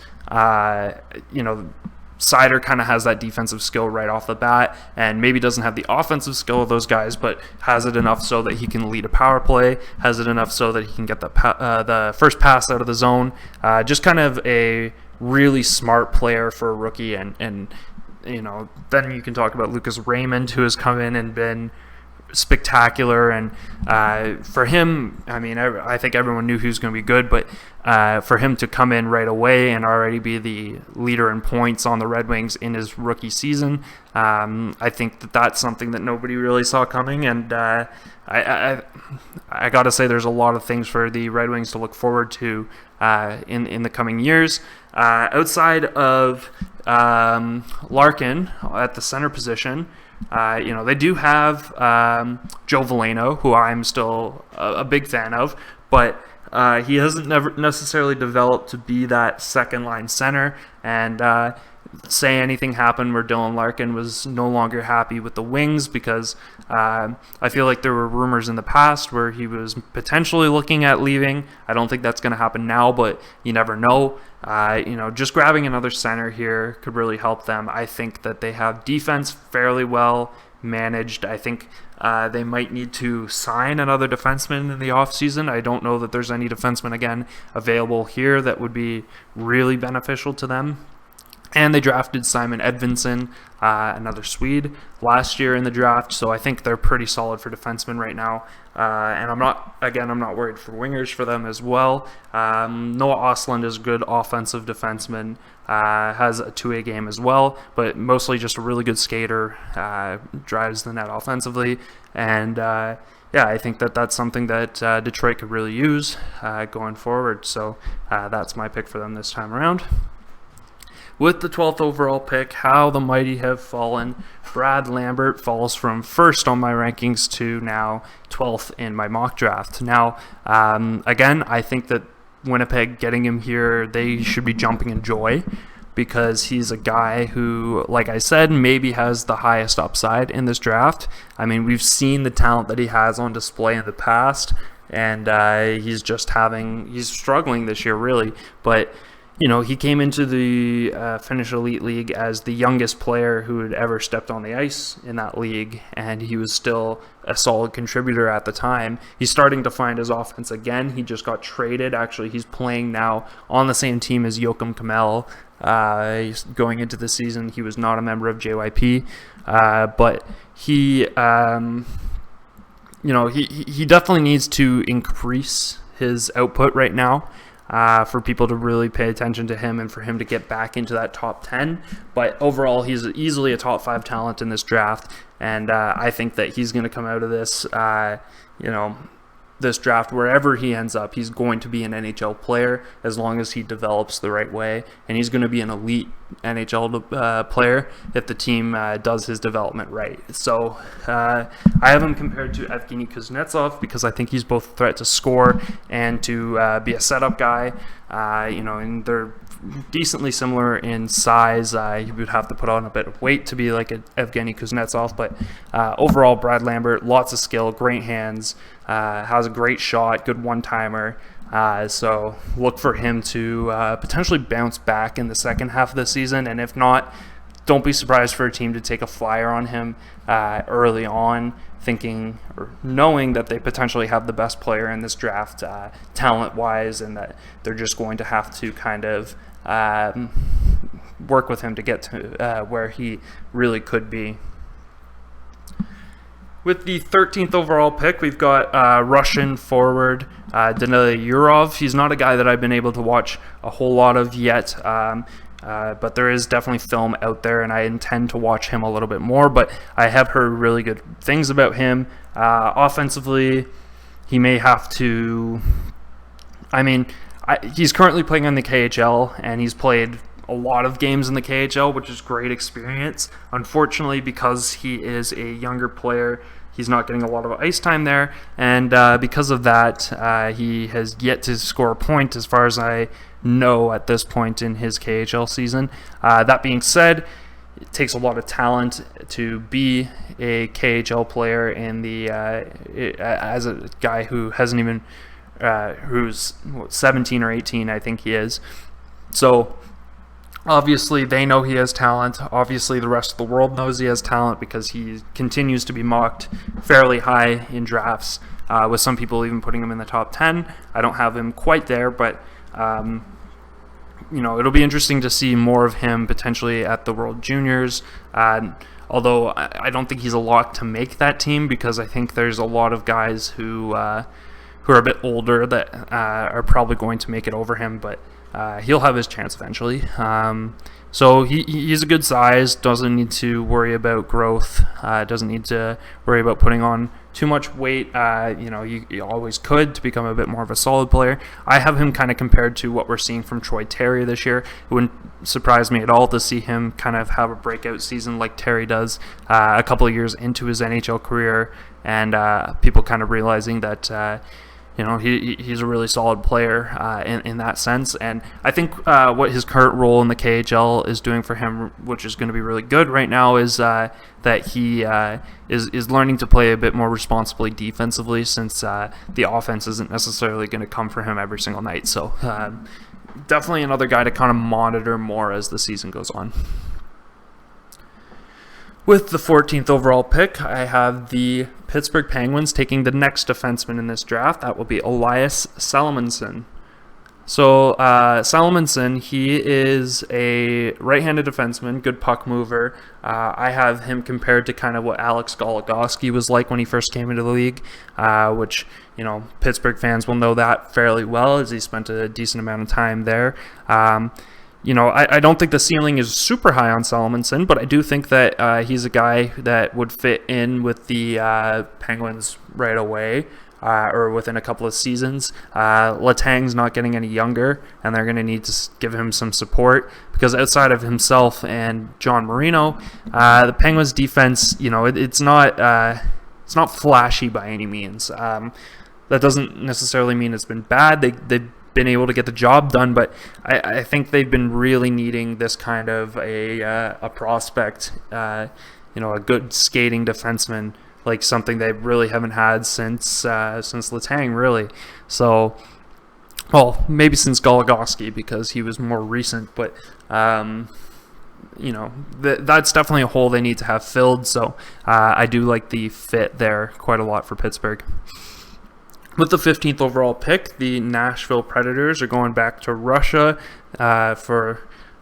Seider kind of has that defensive skill right off the bat, and maybe doesn't have the offensive skill of those guys, but has it enough so that he can lead a power play, has it enough so that he can get the first pass out of the zone. Just kind of a really smart player for a rookie, and then you can talk about Lucas Raymond, who has come in and been spectacular, and for him, I think everyone knew he was going to be good, but for him to come in right away and already be the leader in points on the Red Wings in his rookie season, I think that's something that nobody really saw coming, and I gotta say there's a lot of things for the Red Wings to look forward to in the coming years. Outside of Larkin at the center position, they do have Joe Veleno, who I'm still a big fan of, but he hasn't never necessarily developed to be that second line center, and say anything happened where Dylan Larkin was no longer happy with the Wings, because I feel like there were rumors in the past where he was potentially looking at leaving. I don't think that's going to happen now, but you never know. Just grabbing another center here could really help them. I think that they have defense fairly well managed. I think they might need to sign another defenseman in the offseason. I don't know that there's any defenseman, again, available here that would be really beneficial to them. And they drafted Simon Edvinsson, another Swede, last year in the draft. So I think they're pretty solid for defensemen right now. And I'm not worried for wingers for them as well. Noah Ostlund is a good offensive defenseman, has a two-way game as well, but mostly just a really good skater, drives the net offensively. And I think that's something that Detroit could really use going forward. So that's my pick for them this time around. With the 12th overall pick, how the mighty have fallen. Brad Lambert falls from first on my rankings to now 12th in my mock draft. Now, again, I think that Winnipeg getting him here, they should be jumping in joy, because he's a guy who, like I said, maybe has the highest upside in this draft. We've seen the talent that he has on display in the past, and he's struggling this year, really, but he came into the Finnish Elite League as the youngest player who had ever stepped on the ice in that league, and he was still a solid contributor at the time. He's starting to find his offense again. He just got traded. Actually, he's playing now on the same team as Joakim Kamel. Going into the season, he was not a member of JYP, but he definitely needs to increase his output right now. For people to really pay attention to him and for him to get back into that top 10. But overall, he's easily a top 5 talent in this draft, and I think that he's going to come out of this, this draft, wherever he ends up, he's going to be an NHL player as long as he develops the right way, and he's going to be an elite NHL player if the team does his development right. So I have him compared to Evgeny Kuznetsov because I think he's both a threat to score and to be a setup guy. And they're decently similar in size. He would have to put on a bit of weight to be like an Evgeny Kuznetsov, but overall, Brad Lambert, lots of skill, great hands, has a great shot, good one-timer. So look for him to potentially bounce back in the second half of the season, and if not, don't be surprised for a team to take a flyer on him early on, thinking or knowing that they potentially have the best player in this draft talent-wise, and that they're just going to have to kind of work with him to get to where he really could be. With the 13th overall pick, we've got Russian forward Danila Yurov. He's not a guy that I've been able to watch a whole lot of yet, but there is definitely film out there, and I intend to watch him a little bit more. But I have heard really good things about him. Offensively, he may have to... he's currently playing in the KHL, and he's played a lot of games in the KHL, which is great experience. Unfortunately, because he is a younger player, he's not getting a lot of ice time there, and because of that, he has yet to score a point as far as I know at this point in his KHL season. That being said, it takes a lot of talent to be a KHL player in the as a guy who hasn't even who's 17 or 18, I think he is. So obviously, they know he has talent. Obviously, the rest of the world knows he has talent because he continues to be mocked fairly high in drafts, with some people even putting him in the top 10. I don't have him quite there, but it'll be interesting to see more of him potentially at the World Juniors. Although I don't think he's a lock to make that team, because I think there's a lot of guys who are a bit older that are probably going to make it over him, but he'll have his chance eventually. So he's a good size, doesn't need to worry about growth, doesn't need to worry about putting on too much weight. You always could to become a bit more of a solid player. I have him kind of compared to what we're seeing from Troy Terry this year. It wouldn't surprise me at all to see him kind of have a breakout season like Terry does a couple of years into his NHL career, and people kind of realizing that he's a really solid player in that sense. And I think what his current role in the KHL is doing for him, which is going to be really good right now, is that he is learning to play a bit more responsibly defensively, since the offense isn't necessarily going to come for him every single night. So definitely another guy to kind of monitor more as the season goes on. With the 14th overall pick, I have the Pittsburgh Penguins taking the next defenseman in this draft. That will be Elias Salomonsson. So Salomonsson, he is a right-handed defenseman, good puck mover. I have him compared to kind of what Alex Goligoski was like when he first came into the league, which, Pittsburgh fans will know that fairly well, as he spent a decent amount of time there. I don't think the ceiling is super high on Salomonsson, but I do think that he's a guy that would fit in with the Penguins right away, or within a couple of seasons. Letang's not getting any younger, and they're going to need to give him some support, because outside of himself and John Marino, the Penguins' defense, it's not flashy by any means. That doesn't necessarily mean it's been bad. They've been able to get the job done, but I think they've been really needing this kind of a prospect, a good skating defenseman, like something they really haven't had since Letang, really. So, well, maybe since Goligoski, because he was more recent, but that's definitely a hole they need to have filled. So I do like the fit there quite a lot for Pittsburgh. With the 15th overall pick, the Nashville Predators are going back to Russia for,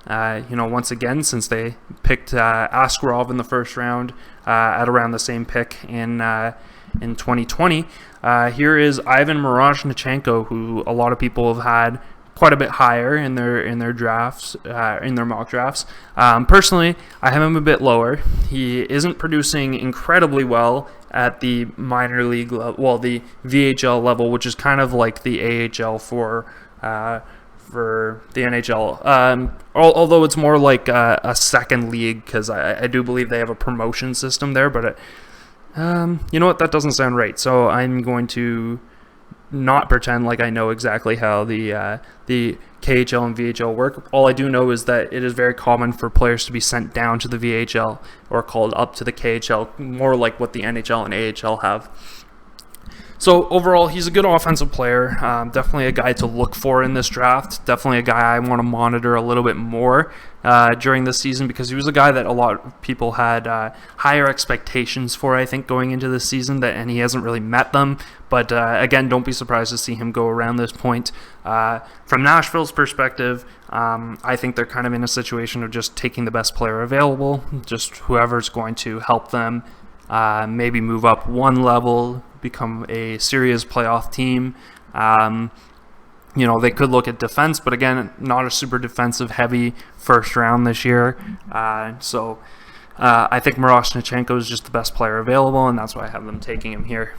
once again, since they picked Askarov in the first round at around the same pick in 2020. Here is Ivan Miroshnichenko, who a lot of people have had quite a bit higher in their drafts, in their mock drafts. Personally, I have him a bit lower. He isn't producing incredibly well at the minor league level, well, the VHL level, which is kind of like the AHL for the NHL. Although it's more like a second league, because I do believe they have a promotion system there. But you know what? That doesn't sound right. So I'm going to not pretend like I know exactly how the KHL and VHL work. All I do know is that it is very common for players to be sent down to the VHL or called up to the KHL, more like what the NHL and AHL have. So overall, he's a good offensive player. Definitely a guy to look for in this draft. Definitely a guy I want to monitor a little bit more during this season, because he was a guy that a lot of people had higher expectations for, I think, going into this season, and he hasn't really met them. But again, don't be surprised to see him go around this point. From Nashville's perspective, I think they're kind of in a situation of just taking the best player available, just whoever's going to help them maybe move up one level, become a serious playoff team. They could look at defense, but again, not a super defensive heavy first round this year. So I think Miroshnichenko is just the best player available, and that's why I have them taking him here.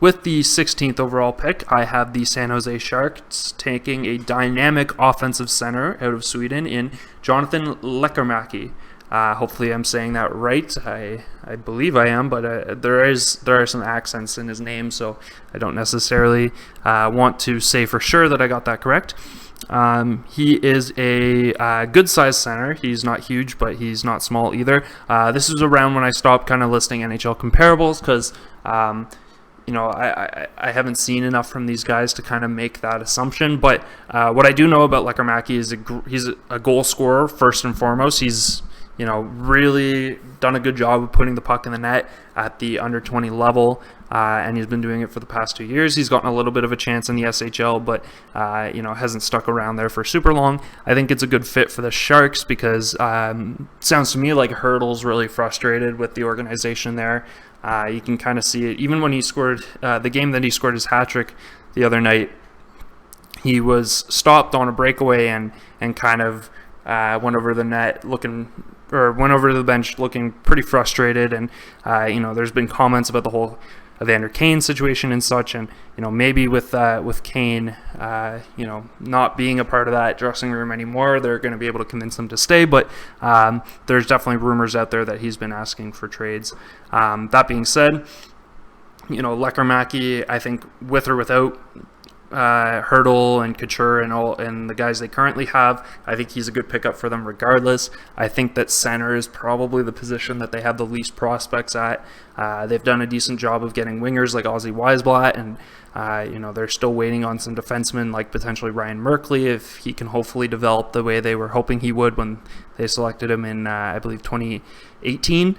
With the 16th overall pick, I have the San Jose Sharks taking a dynamic offensive center out of Sweden in Jonathan Lekkerimäki. Hopefully I'm saying that right. I believe I am, but there are some accents in his name, so I don't necessarily want to say for sure that I got that correct. He is a good-sized center. He's not huge, but he's not small either. This is around when I stopped kind of listing NHL comparables, because I haven't seen enough from these guys to kind of make that assumption. But what I do know about Lekkerimäki is he's a goal scorer first and foremost. He's really done a good job of putting the puck in the net at the under 20 level, and he's been doing it for the past 2 years. He's gotten a little bit of a chance in the SHL, but hasn't stuck around there for super long. I think it's a good fit for the Sharks because sounds to me like Hurdle's really frustrated with the organization there. You can kind of see it even when he scored the game that he scored his hat trick the other night. He was stopped on a breakaway and kind of went over the net went over to the bench looking pretty frustrated, and there's been comments about the whole Evander Kane situation and such, and maybe with Kane not being a part of that dressing room anymore, they're going to be able to convince him to stay. But there's definitely rumors out there that he's been asking for trades. That being said, Lekkerimäki, I think with or without Hurdle and Couture and the guys they currently have, I think he's a good pickup for them regardless. I think that center is probably the position that they have the least prospects at. They've done a decent job of getting wingers like Ozzy Weisblatt, and they're still waiting on some defensemen like potentially Ryan Merkley, if he can hopefully develop the way they were hoping he would when they selected him in I believe 2018.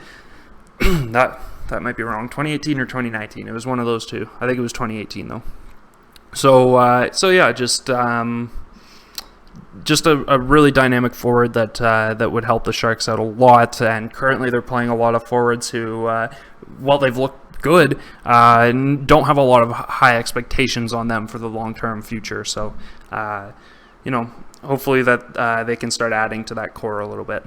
that might be wrong, 2018 or 2019. It was one of those two. I think it was 2018 though. So yeah, just a really dynamic forward that would help the Sharks out a lot. And currently they're playing a lot of forwards who, while they've looked good, don't have a lot of high expectations on them for the long-term future. So, hopefully that they can start adding to that core a little bit.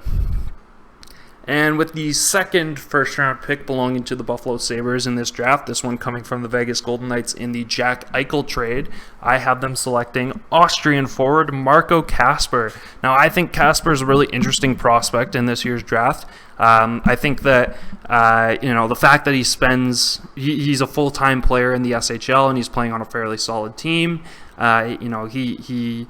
And with the second first-round pick belonging to the Buffalo Sabres in this draft, this one coming from the Vegas Golden Knights in the Jack Eichel trade, I have them selecting Austrian forward Marco Kasper. Now, I think Kasper is a really interesting prospect in this year's draft. I think that, the fact that he's a full-time player in the SHL and he's playing on a fairly solid team, he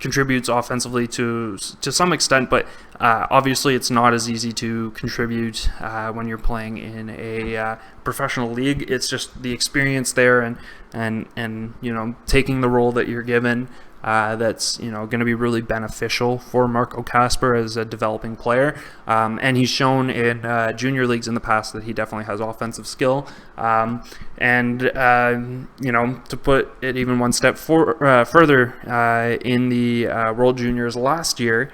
contributes offensively to some extent, but obviously it's not as easy to contribute when you're playing in a professional league. It's just the experience there and taking the role that you're given that's going to be really beneficial for Marco Kasper as a developing player, and he's shown in junior leagues in the past that he definitely has offensive skill, and to put it even one step further, in the World Juniors last year,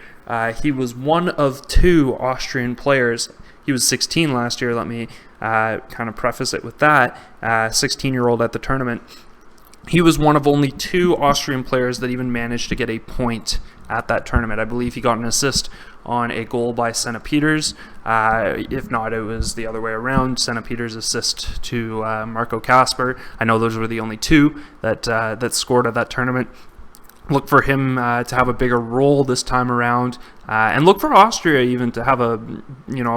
he was one of two Austrian players. He was 16 last year, let me kind of preface it with that, 16-year-old at the tournament. He was one of only two Austrian players that even managed to get a point at that tournament. I believe he got an assist on a goal by Senna Peters. If not, it was the other way around. Senna Peters' assist to Marco Kasper. I know those were the only two that scored at that tournament. Look for him to have a bigger role this time around, and look for Austria even to have a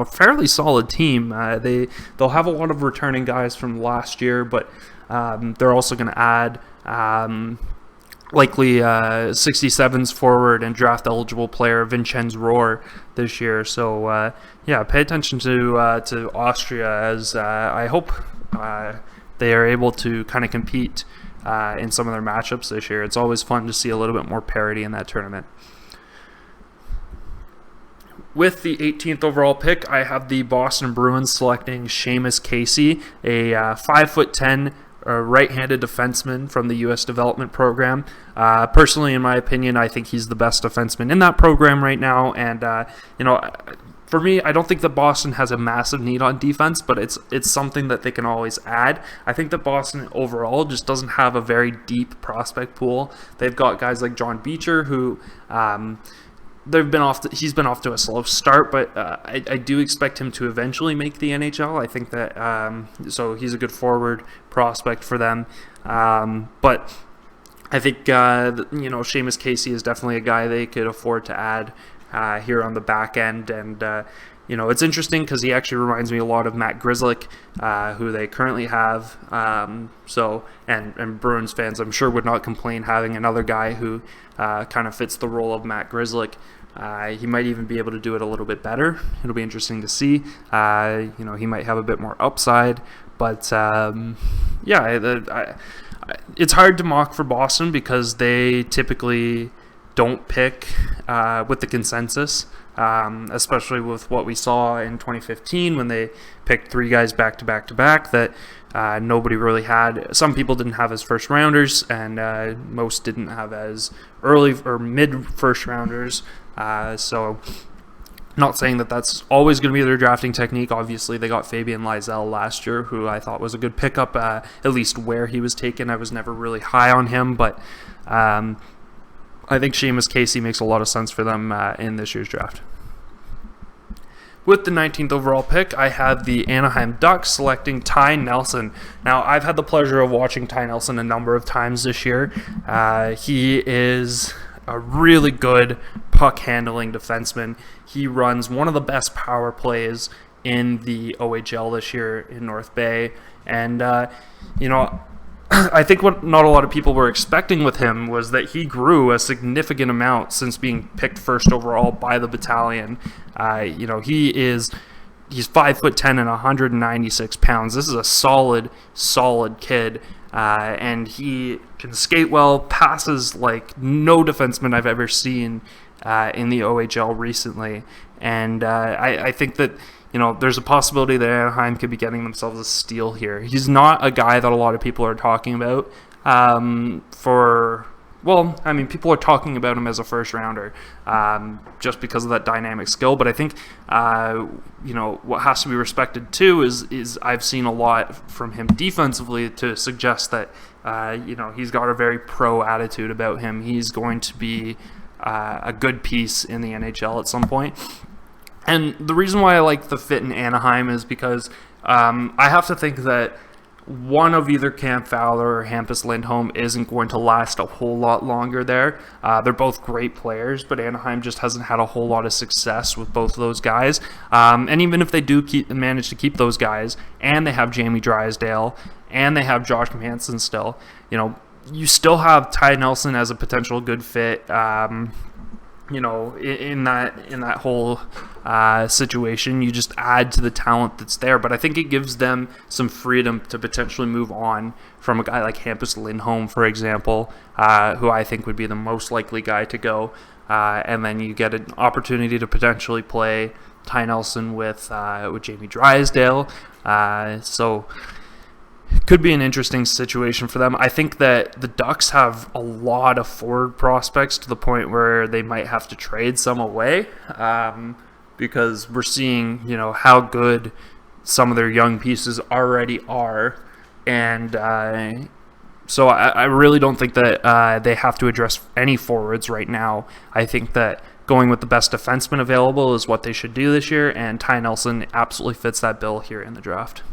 fairly solid team. They'll have a lot of returning guys from last year, but they're also going to add likely 67s forward and draft eligible player Vincenz Rohr this year. So yeah, pay attention to Austria, as I hope they are able to kind of compete in some of their matchups this year. It's always fun to see a little bit more parity in that tournament. With the 18th overall pick, I have the Boston Bruins selecting Seamus Casey, a 5'10" right-handed defenseman from the U.S. development program. Personally, in my opinion, I think he's the best defenseman in that program right now. And for me, I don't think that Boston has a massive need on defense, but it's something that they can always add. I think that Boston overall just doesn't have a very deep prospect pool. They've got guys like John Beecher, who he's been off to a slow start, but I do expect him to eventually make the NHL. I think that so he's a good forward prospect for them. But I think Seamus Casey is definitely a guy they could afford to add here on the back end. And it's interesting because he actually reminds me a lot of Matt Grzelcyk, who they currently have. And Bruins fans, I'm sure, would not complain having another guy who kind of fits the role of Matt Grzelcyk. He might even be able to do it a little bit better. It'll be interesting to see. He might have a bit more upside. But it's hard to mock for Boston because they typically don't pick with the consensus, especially with what we saw in 2015 when they picked 3 guys back to back to back that nobody really had. Some people didn't have as first rounders, and most didn't have as early or mid first rounders. So not saying that that's always going to be their drafting technique. Obviously, they got Fabian Lysell last year, who I thought was a good pickup, at least where he was taken. I was never really high on him, but I think Seamus Casey makes a lot of sense for them in this year's draft. With the 19th overall pick, I have the Anaheim Ducks selecting Ty Nelson. Now, I've had the pleasure of watching Ty Nelson a number of times this year. He is a really good puck-handling defenseman. He runs one of the best power plays in the OHL this year in North Bay. And, I think what not a lot of people were expecting with him was that he grew a significant amount since being picked first overall by the battalion. He's 5'10" and 196 pounds. This is a solid kid. And he can skate well, passes like no defenseman I've ever seen in the OHL recently. And I think that there's a possibility that Anaheim could be getting themselves a steal here. He's not a guy that a lot of people are talking about people are talking about him as a first rounder just because of that dynamic skill. But I think, what has to be respected too is I've seen a lot from him defensively to suggest that, he's got a very pro attitude about him. He's going to be a good piece in the NHL at some point. And the reason why I like the fit in Anaheim is because I have to think that one of either Cam Fowler or Hampus Lindholm isn't going to last a whole lot longer there. They're both great players, but Anaheim just hasn't had a whole lot of success with both of those guys. And even if they do manage to keep those guys, and they have Jamie Drysdale, and they have Josh Manson still, you still have Ty Nelson as a potential good fit. In that whole situation, you just add to the talent that's there. But I think it gives them some freedom to potentially move on from a guy like Hampus Lindholm, for example, who I think would be the most likely guy to go. And then you get an opportunity to potentially play Ty Nelson with Jamie Drysdale. So it could be an interesting situation for them. I think that the Ducks have a lot of forward prospects to the point where they might have to trade some away because we're seeing, how good some of their young pieces already are. And so I really don't think that they have to address any forwards right now. I think that going with the best defenseman available is what they should do this year, and Ty Nelson absolutely fits that bill here in the draft.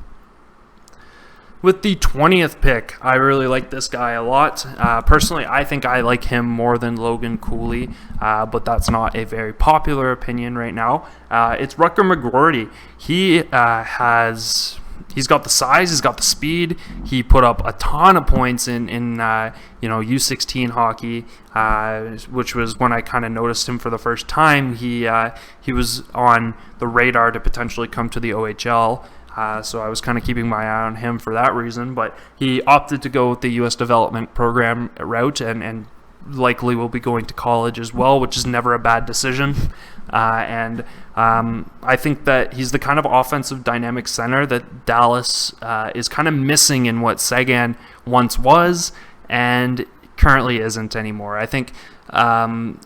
With the 20th pick, I really like this guy a lot. Personally, I think I like him more than Logan Cooley, but that's not a very popular opinion right now. It's Rutger McGroarty. He has he's got the size, he's got the speed. He put up a ton of points in U16 hockey, which was when I kind of noticed him for the first time. He was on the radar to potentially come to the OHL. So I was kind of keeping my eye on him for that reason, but he opted to go with the U.S. development program route and likely will be going to college as well, which is never a bad decision. I think that he's the kind of offensive dynamic center that Dallas is kind of missing in what Seguin once was and currently isn't anymore. I think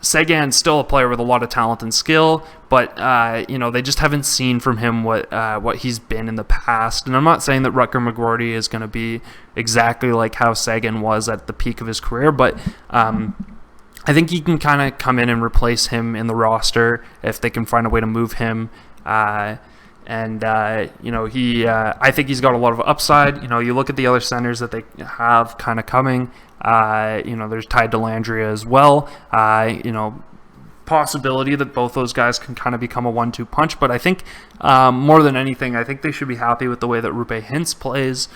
Seguin's still a player with a lot of talent and skill, but they just haven't seen from him what he's been in the past. And I'm not saying that Rutger McGroarty is going to be exactly like how Seguin was at the peak of his career, but I think he can kind of come in and replace him in the roster if they can find a way to move him. I think he's got a lot of upside. You look at the other centers that they have kind of coming. There's Ty Dellandrea as well. Possibility that both those guys can kind of become a 1-2 punch. But I think more than anything, I think they should be happy with the way that Rupe Hintz plays.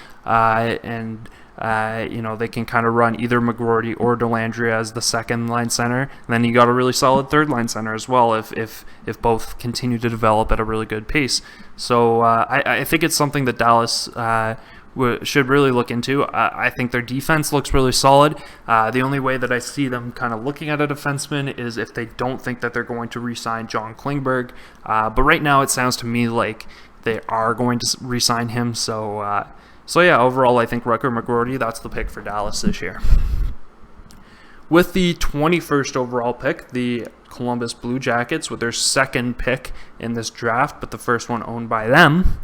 They can kind of run either McGroarty or Dellandrea as the second line center. And then you got a really solid third line center as well if both continue to develop at a really good pace. So I think it's something that Dallas should really look into. I think their defense looks really solid. The only way that I see them kind of looking at a defenseman is if they don't think that they're going to re-sign John Klingberg. But right now it sounds to me like they are going to re-sign him. So yeah, overall I think Rutger McGroarty, that's the pick for Dallas this year. With the 21st overall pick, the Columbus Blue Jackets, with their second pick in this draft, but the first one owned by them,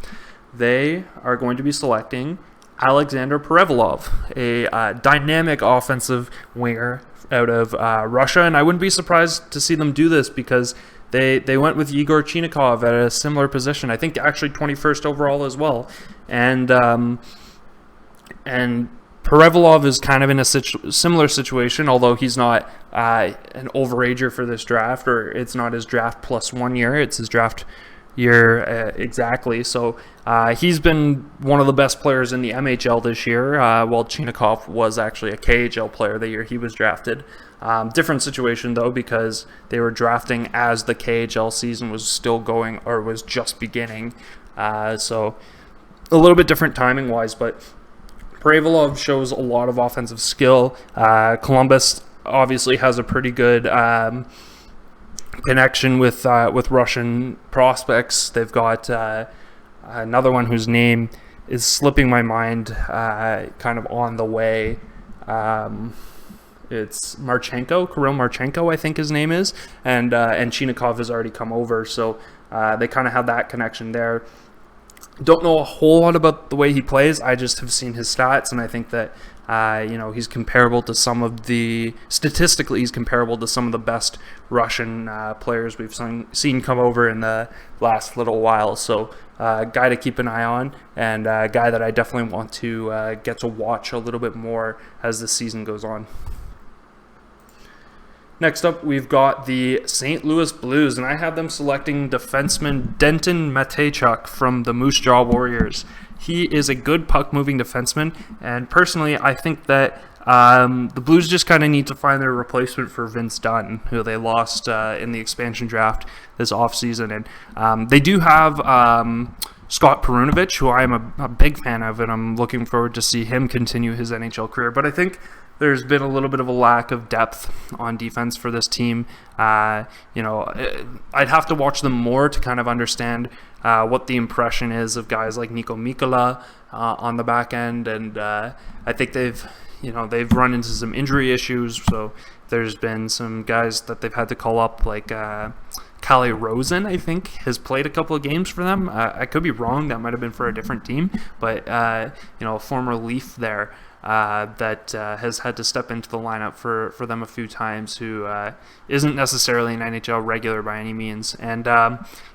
they are going to be selecting Alexander Perevalov, a dynamic offensive winger out of Russia. And I wouldn't be surprised to see them do this because they went with Yegor Chinakhov at a similar position. I think actually 21st overall as well. And Perevalov is kind of in a similar situation, although he's not an overager for this draft, or it's not his draft plus 1 year. It's his draft year exactly. So he's been one of the best players in the MHL this year, while Chinakhov was actually a KHL player the year he was drafted. Different situation though, because they were drafting as the KHL season was still going, or was just beginning. So a little bit different timing wise, but Perevalov shows a lot of offensive skill. Columbus obviously has a pretty good connection with Russian prospects. They've got another one whose name is slipping my mind, kind of on the way. It's Marchenko, Kirill Marchenko, I think his name is, and Chinakhov has already come over, so they kind of have that connection there. Don't know a whole lot about the way he plays. I just have seen his stats, and I think that he's comparable to statistically he's comparable to some of the best Russian players we've seen come over in the last little while. So guy to keep an eye on, and a guy that I definitely want to get to watch a little bit more as the season goes on. Next up, we've got the St. Louis Blues, and I have them selecting defenseman Denton Mateychuk from the Moose Jaw Warriors. He is a good puck-moving defenseman, and personally, I think that the Blues just kind of need to find their replacement for Vince Dunn, who they lost in the expansion draft this offseason. And they do have Scott Perunovich, who I am a big fan of, and I'm looking forward to see him continue his NHL career. But I think there's been a little bit of a lack of depth on defense for this team. I'd have to watch them more to kind of understand what the impression is of guys like Niko Mikkola on the back end, and I think they've run into some injury issues. So there's been some guys that they've had to call up, like Kalle Rosen, I think, has played a couple of games for them. I could be wrong; that might have been for a different team, but a former Leaf there. That has had to step into the lineup for them a few times, who isn't necessarily an NHL regular by any means. And,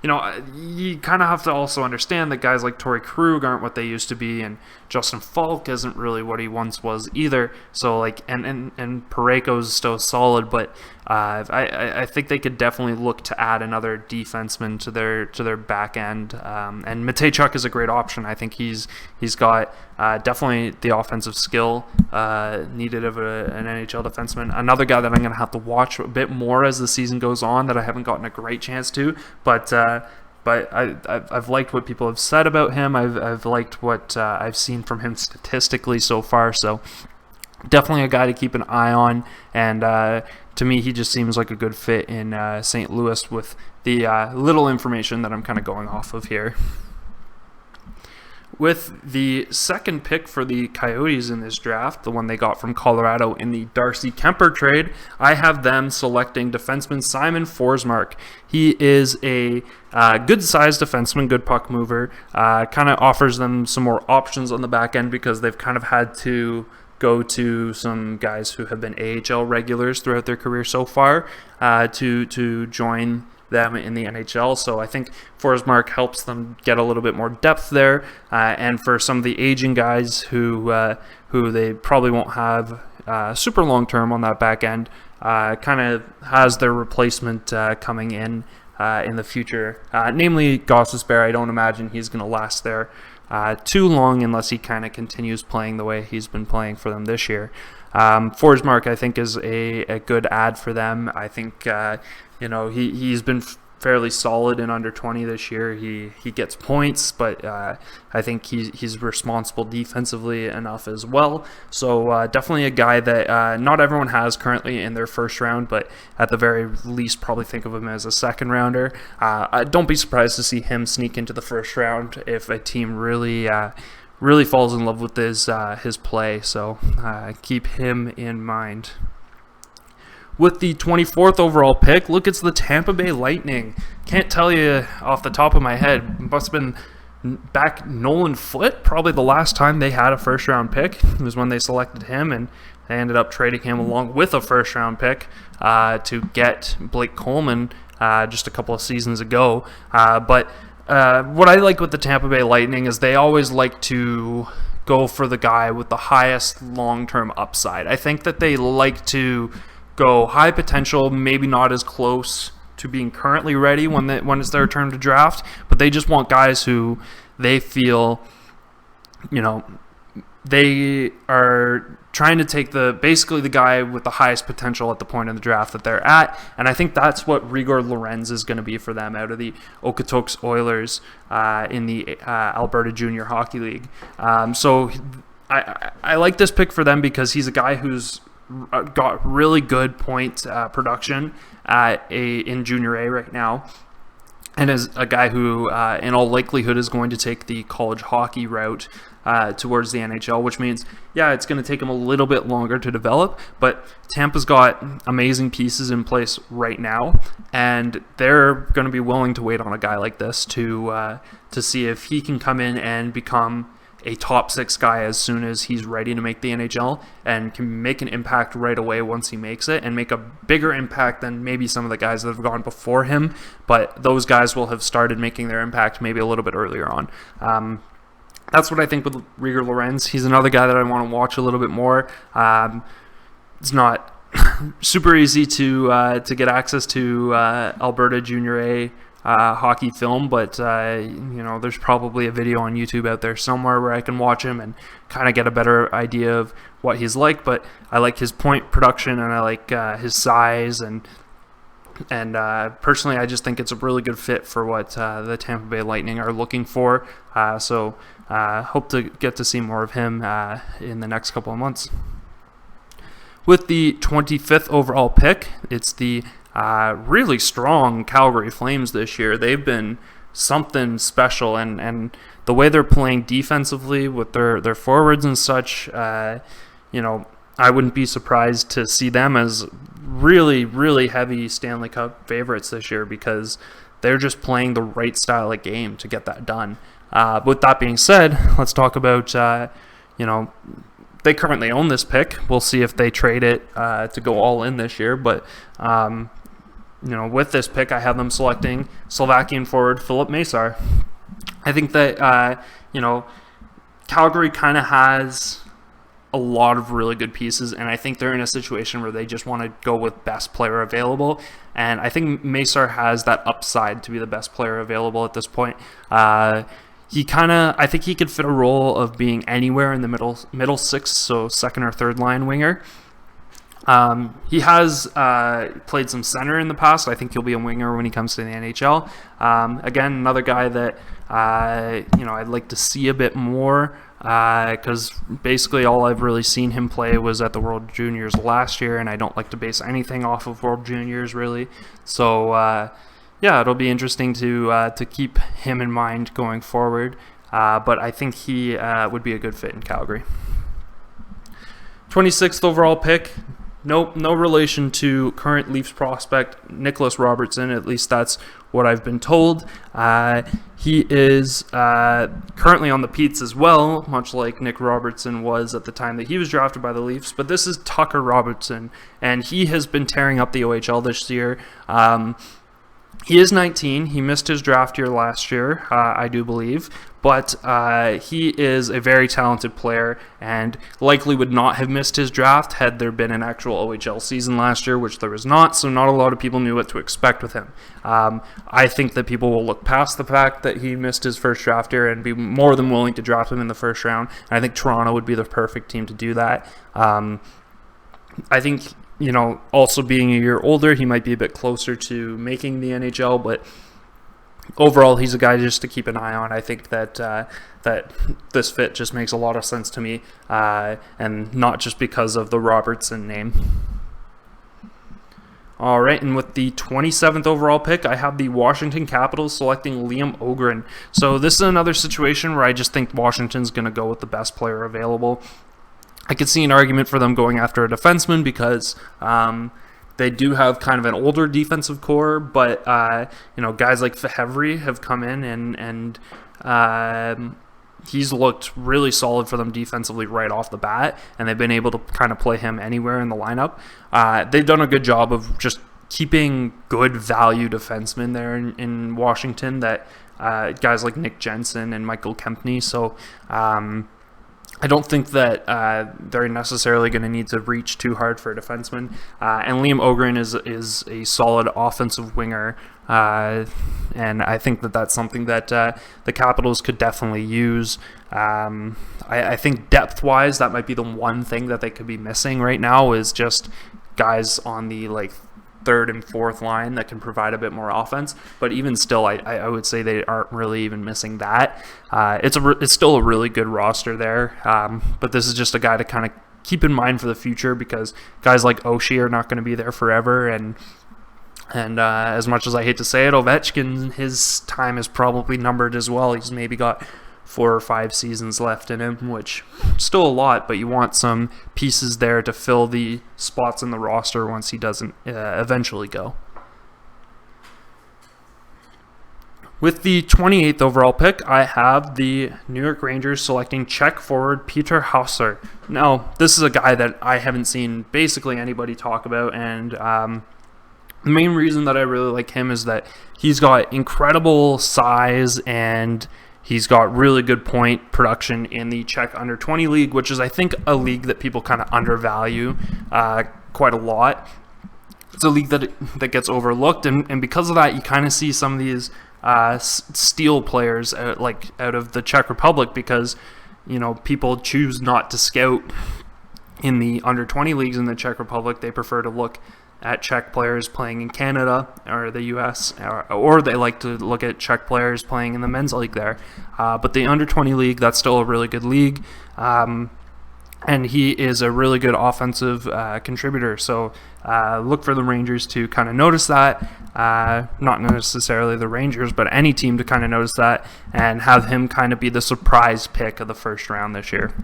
you kind of have to also understand that guys like Torrey Krug aren't what they used to be, and Justin Falk isn't really what he once was either. So, and Parayko's still solid, but I think they could definitely look to add another defenseman to their back end. And Matejchuk is a great option. I think he's got definitely the offensive skill needed of an NHL defenseman. Another guy that I'm going to have to watch a bit more as the season goes on that I haven't gotten a great chance to, but I've liked what people have said about him. I've liked what I've seen from him statistically so far. So definitely a guy to keep an eye on. And to me, he just seems like a good fit in St. Louis with the little information that I'm kind of going off of here. With the second pick for the Coyotes in this draft, the one they got from Colorado in the Darcy Kemper trade, I have them selecting defenseman Simon Forsmark. He is a good-sized defenseman, good puck mover, kind of offers them some more options on the back end because they've kind of had to go to some guys who have been AHL regulars throughout their career so far to join them in the NHL. So I think Forsmark helps them get a little bit more depth there, and for some of the aging guys who they probably won't have super long term on that back end, kind of has their replacement coming in the future, namely Gostisbehere. I don't imagine he's going to last there too long unless he kind of continues playing the way he's been playing for them this year. Forsmark, I think, is a good add for them. I think he's been fairly solid in under 20 this year. He gets points, but I think he's responsible defensively enough as well. So definitely a guy that not everyone has currently in their first round, but at the very least probably think of him as a second rounder. Don't be surprised to see him sneak into the first round if a team really falls in love with his play. So keep him in mind. With the 24th overall pick, look, it's the Tampa Bay Lightning. Can't tell you off the top of my head. Must have been back Nolan Foote, probably the last time they had a first-round pick. It was when they selected him, and they ended up trading him along with a first-round pick to get Blake Coleman just a couple of seasons ago. But what I like with the Tampa Bay Lightning is they always like to go for the guy with the highest long-term upside. I think that they like to go high potential, maybe not as close to being currently ready when it's their turn to draft, but they just want guys who they feel, they are trying to take basically the guy with the highest potential at the point in the draft that they're at, and I think that's what Rigor Lorenz is going to be for them out of the Okotoks Oilers in the Alberta Junior Hockey League. So I like this pick for them because he's a guy who's got really good point production in Junior A right now, and is a guy who in all likelihood is going to take the college hockey route towards the NHL, which means, it's going to take him a little bit longer to develop, but Tampa's got amazing pieces in place right now, and they're going to be willing to wait on a guy like this to see if he can come in and become a top 6 guy as soon as he's ready to make the NHL, and can make an impact right away once he makes it, and make a bigger impact than maybe some of the guys that have gone before him, but those guys will have started making their impact maybe a little bit earlier on. That's what I think with Rigor Lorenz. He's another guy that I want to watch a little bit more. It's not super easy to get access to Alberta Junior A hockey film, but there's probably a video on YouTube out there somewhere where I can watch him and kind of get a better idea of what he's like. But I like his point production, and I like his size, and personally I just think it's a really good fit for what the Tampa Bay Lightning are looking for. So hope to get to see more of him in the next couple of months. With the 25th overall pick, it's the really strong Calgary Flames this year. They've been something special, and the way they're playing defensively with their forwards and such, I wouldn't be surprised to see them as really, really heavy Stanley Cup favorites this year, because they're just playing the right style of game to get that done. With that being said, let's talk about, they currently own this pick. We'll see if they trade it to go all in this year, but with this pick, I have them selecting Slovakian forward Filip Mesar. I think that, Calgary kind of has a lot of really good pieces, and I think they're in a situation where they just want to go with best player available, and I think Masar has that upside to be the best player available at this point. I think he could fit a role of being anywhere in the middle six, so second or third line winger. He has played some center in the past. I think he'll be a winger when he comes to the NHL. Again, another guy that I'd like to see a bit more, because basically all I've really seen him play was at the World Juniors last year, and I don't like to base anything off of World Juniors really. So yeah, it'll be interesting to keep him in mind going forward. But I think he would be a good fit in Calgary. 26th overall pick. Nope, no relation to current Leafs prospect Nicholas Robertson. At least that's what I've been told. He is currently on the Petes as well, much like Nick Robertson was at the time that he was drafted by the Leafs. But this is Tucker Robertson, and he has been tearing up the OHL this year. He is 19. He missed his draft year last year, I do believe. But he is a very talented player and likely would not have missed his draft had there been an actual OHL season last year, which there was not, so not a lot of people knew what to expect with him. I think that people will look past the fact that he missed his first draft year and be more than willing to draft him in the first round. And I think Toronto would be the perfect team to do that. I think, also being a year older, he might be a bit closer to making the NHL, but overall, he's a guy just to keep an eye on. I think that that this fit just makes a lot of sense to me, and not just because of the Robertson name. All right, and with the 27th overall pick, I have the Washington Capitals selecting Liam Ogren. So this is another situation where I just think Washington's going to go with the best player available. I could see an argument for them going after a defenseman because they do have kind of an older defensive core, but guys like Fehevry have come in and he's looked really solid for them defensively right off the bat, and they've been able to kind of play him anywhere in the lineup. They've done a good job of just keeping good value defensemen there in Washington, that guys like Nick Jensen and Michael Kempney. So I don't think that they're necessarily going to need to reach too hard for a defenseman. And Liam Ogren is a solid offensive winger, and I think that that's something that the Capitals could definitely use. I think depth-wise, that might be the one thing that they could be missing right now, is just guys on the third and fourth line that can provide a bit more offense. But even still, I would say they aren't really even missing that. It's still a really good roster there, but this is just a guy to kind of keep in mind for the future, because guys like Oshie are not going to be there forever, and as much as I hate to say it, Ovechkin, his time is probably numbered as well. He's maybe got 4 or 5 seasons left in him, which is still a lot, but you want some pieces there to fill the spots in the roster once he doesn't eventually go. With the 28th overall pick, I have the New York Rangers selecting Czech forward Peter Hauser. Now, this is a guy that I haven't seen basically anybody talk about, and the main reason that I really like him is that he's got incredible size and he's got really good point production in the Czech Under-20 league, which is, I think, a league that people kind of undervalue quite a lot. It's a league that gets overlooked, and because of that, you kind of see some of these steel players out of the Czech Republic, because people choose not to scout in the Under-20 leagues in the Czech Republic. They prefer to look at Czech players playing in Canada or the US, or they like to look at Czech players playing in the men's league there. But the Under-20 league, that's still a really good league, and he is a really good offensive contributor. So look for the Rangers to kind of notice that, not necessarily the Rangers, but any team to kind of notice that and have him kind of be the surprise pick of the first round this year.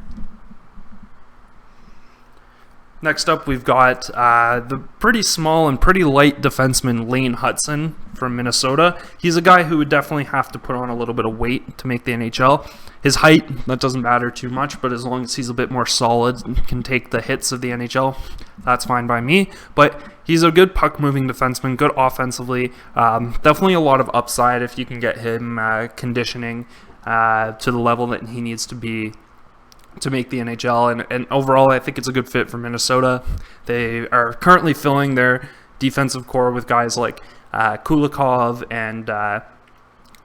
Next up, we've got the pretty small and pretty light defenseman Lane Hudson from Minnesota. He's a guy who would definitely have to put on a little bit of weight to make the NHL. His height, that doesn't matter too much, but as long as he's a bit more solid and can take the hits of the NHL, that's fine by me. But he's a good puck-moving defenseman, good offensively. Definitely a lot of upside if you can get him conditioning to the level that he needs to be to make the NHL, and overall I think it's a good fit for Minnesota. They are currently filling their defensive core with guys like Kulikov and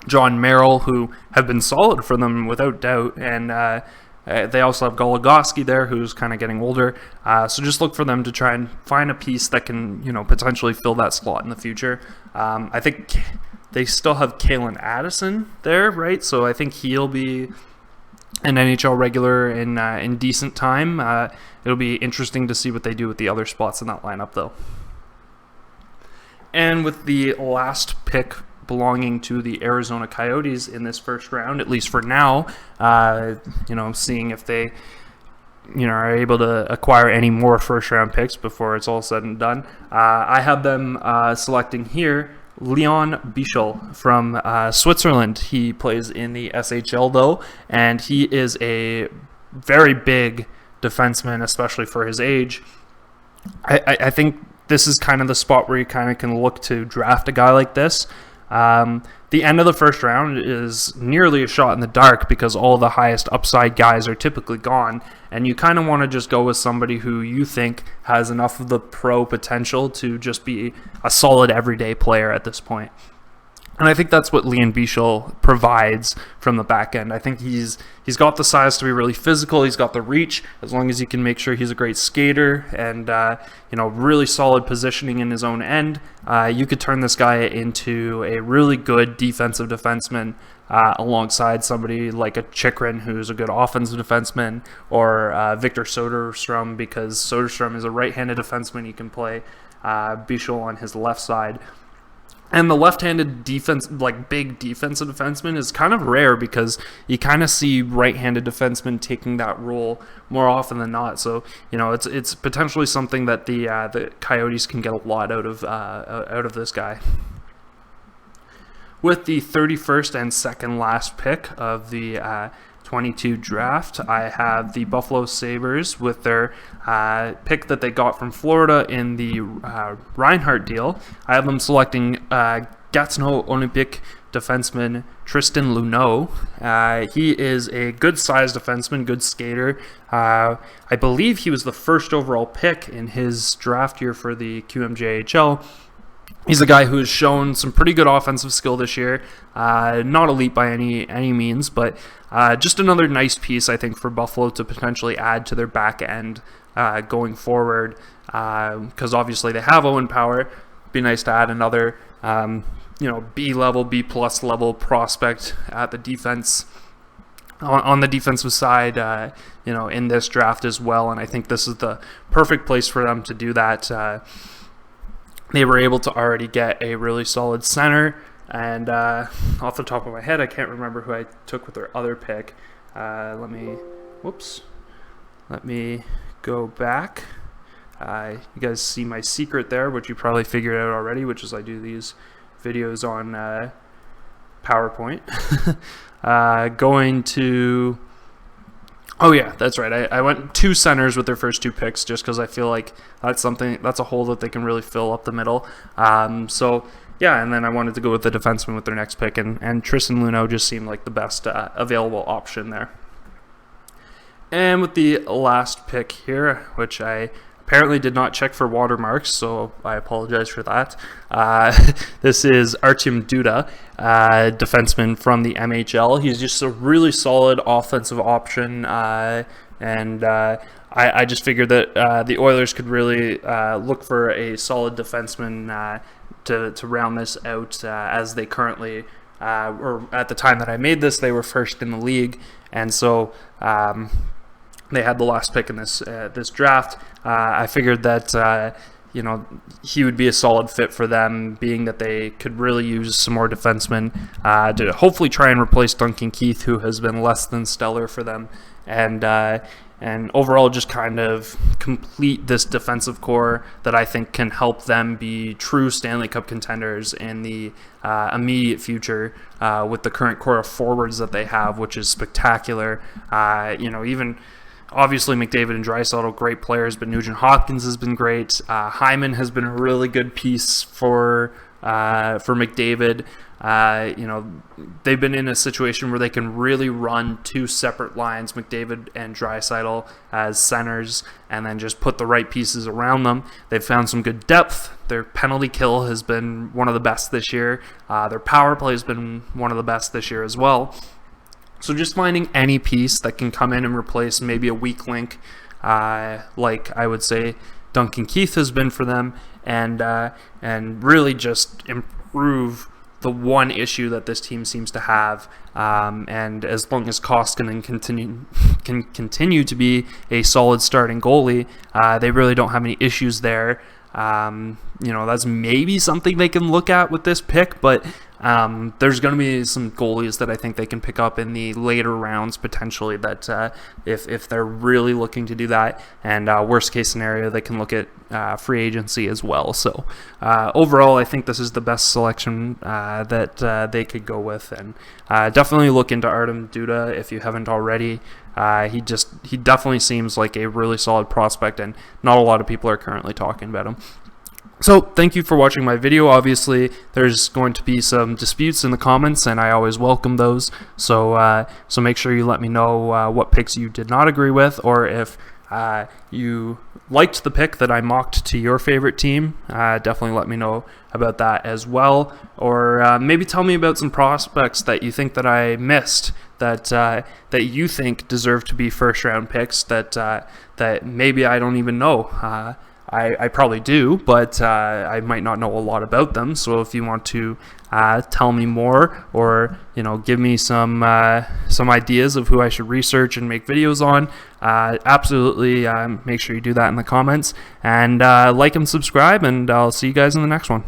John Merrill, who have been solid for them without doubt, and they also have Goligoski there, who's kind of getting older. So just look for them to try and find a piece that can, potentially fill that slot in the future. I think they still have Kalen Addison there, right? So I think he'll be an NHL regular in decent time. It'll be interesting to see what they do with the other spots in that lineup, though. And with the last pick belonging to the Arizona Coyotes in this first round, at least for now, seeing if they are able to acquire any more first round picks before it's all said and done. I have them selecting here Leon Bichel from Switzerland. He plays in the SHL though, and he is a very big defenseman, especially for his age. I think this is kind of the spot where you kind of can look to draft a guy like this. The end of the first round is nearly a shot in the dark because all the highest upside guys are typically gone, and you kind of want to just go with somebody who you think has enough of the pro potential to just be a solid everyday player at this point. And I think that's what Leon Bichel provides from the back end. I think he's got the size to be really physical. He's got the reach, as long as you can make sure he's a great skater and really solid positioning in his own end. You could turn this guy into a really good defensive defenseman alongside somebody like a Chychrun, who's a good offensive defenseman, or Victor Soderstrom, because Soderstrom is a right-handed defenseman. He can play Bichel on his left side. And the left-handed defense, like big defensive defenseman, is kind of rare because you kind of see right-handed defensemen taking that role more often than not. So it's potentially something that the Coyotes can get a lot out of this guy. With the 31st and second last pick of the 22 draft, I have the Buffalo Sabres with their pick that they got from Florida in the Reinhart deal. I have them selecting Gatineau Olympique defenseman Tristan Luneau. He is a good-sized defenseman, good skater. I believe he was the first overall pick in his draft year for the QMJHL. He's a guy who has shown some pretty good offensive skill this year. Not elite by any means, but just another nice piece, I think, for Buffalo to potentially add to their back end going forward. Because obviously they have Owen Power. It'd be nice to add another, B-level, B-plus level prospect at the defense. On the defensive side, in this draft as well. And I think this is the perfect place for them to do that. They were able to already get a really solid center, and off the top of my head, I can't remember who I took with their other pick. Let me go back. You guys see my secret there, which you probably figured out already, which is I do these videos on PowerPoint. Going to... Oh yeah, that's right. I went two centers with their first two picks just because I feel like that's a hole that they can really fill up the middle. So yeah, and then I wanted to go with the defenseman with their next pick, and Tristan Luneau just seemed like the best available option there. And with the last pick here, which I apparently did not check for watermarks, so I apologize for that. This is Artyom Duda, defenseman from the MHL. He's just a really solid offensive option, and I just figured that the Oilers could really look for a solid defenseman to round this out, as they currently, or at the time that I made this, they were first in the league, and so they had the last pick in this draft. I figured that he would be a solid fit for them, being that they could really use some more defensemen to hopefully try and replace Duncan Keith, who has been less than stellar for them, and overall just kind of complete this defensive core that I think can help them be true Stanley Cup contenders in the immediate future with the current core of forwards that they have, which is spectacular. Even obviously McDavid and Draisaitl, great players, but Nugent Hopkins has been great. Hyman has been a really good piece for for McDavid. They've been in a situation where they can really run two separate lines, McDavid and Draisaitl as centers, and then just put the right pieces around them. They've found some good depth. Their penalty kill has been one of the best this year. Their power play has been one of the best this year as well. So just finding any piece that can come in and replace maybe a weak link, like I would say Duncan Keith has been for them, and really just improve the one issue that this team seems to have. And as long as Koskinen can continue to be a solid starting goalie, they really don't have any issues there. That's maybe something they can look at with this pick, but there's going to be some goalies that I think they can pick up in the later rounds potentially, that if they're really looking to do that, and worst case scenario, they can look at free agency as well. So overall, I think this is the best selection that they could go with, and definitely look into Artem Duda if you haven't already. He definitely seems like a really solid prospect, and not a lot of people are currently talking about him. So thank you for watching my video. Obviously, there's going to be some disputes in the comments, and I always welcome those. So make sure you let me know what picks you did not agree with, or if you liked the pick that I mocked to your favorite team. Definitely let me know about that as well, or maybe tell me about some prospects that you think that I missed, that you think deserve to be first-round picks, that maybe I don't even know. I probably do, but I might not know a lot about them. So if you want to tell me more, or give me some ideas of who I should research and make videos on, absolutely make sure you do that in the comments, and like and subscribe, and I'll see you guys in the next one.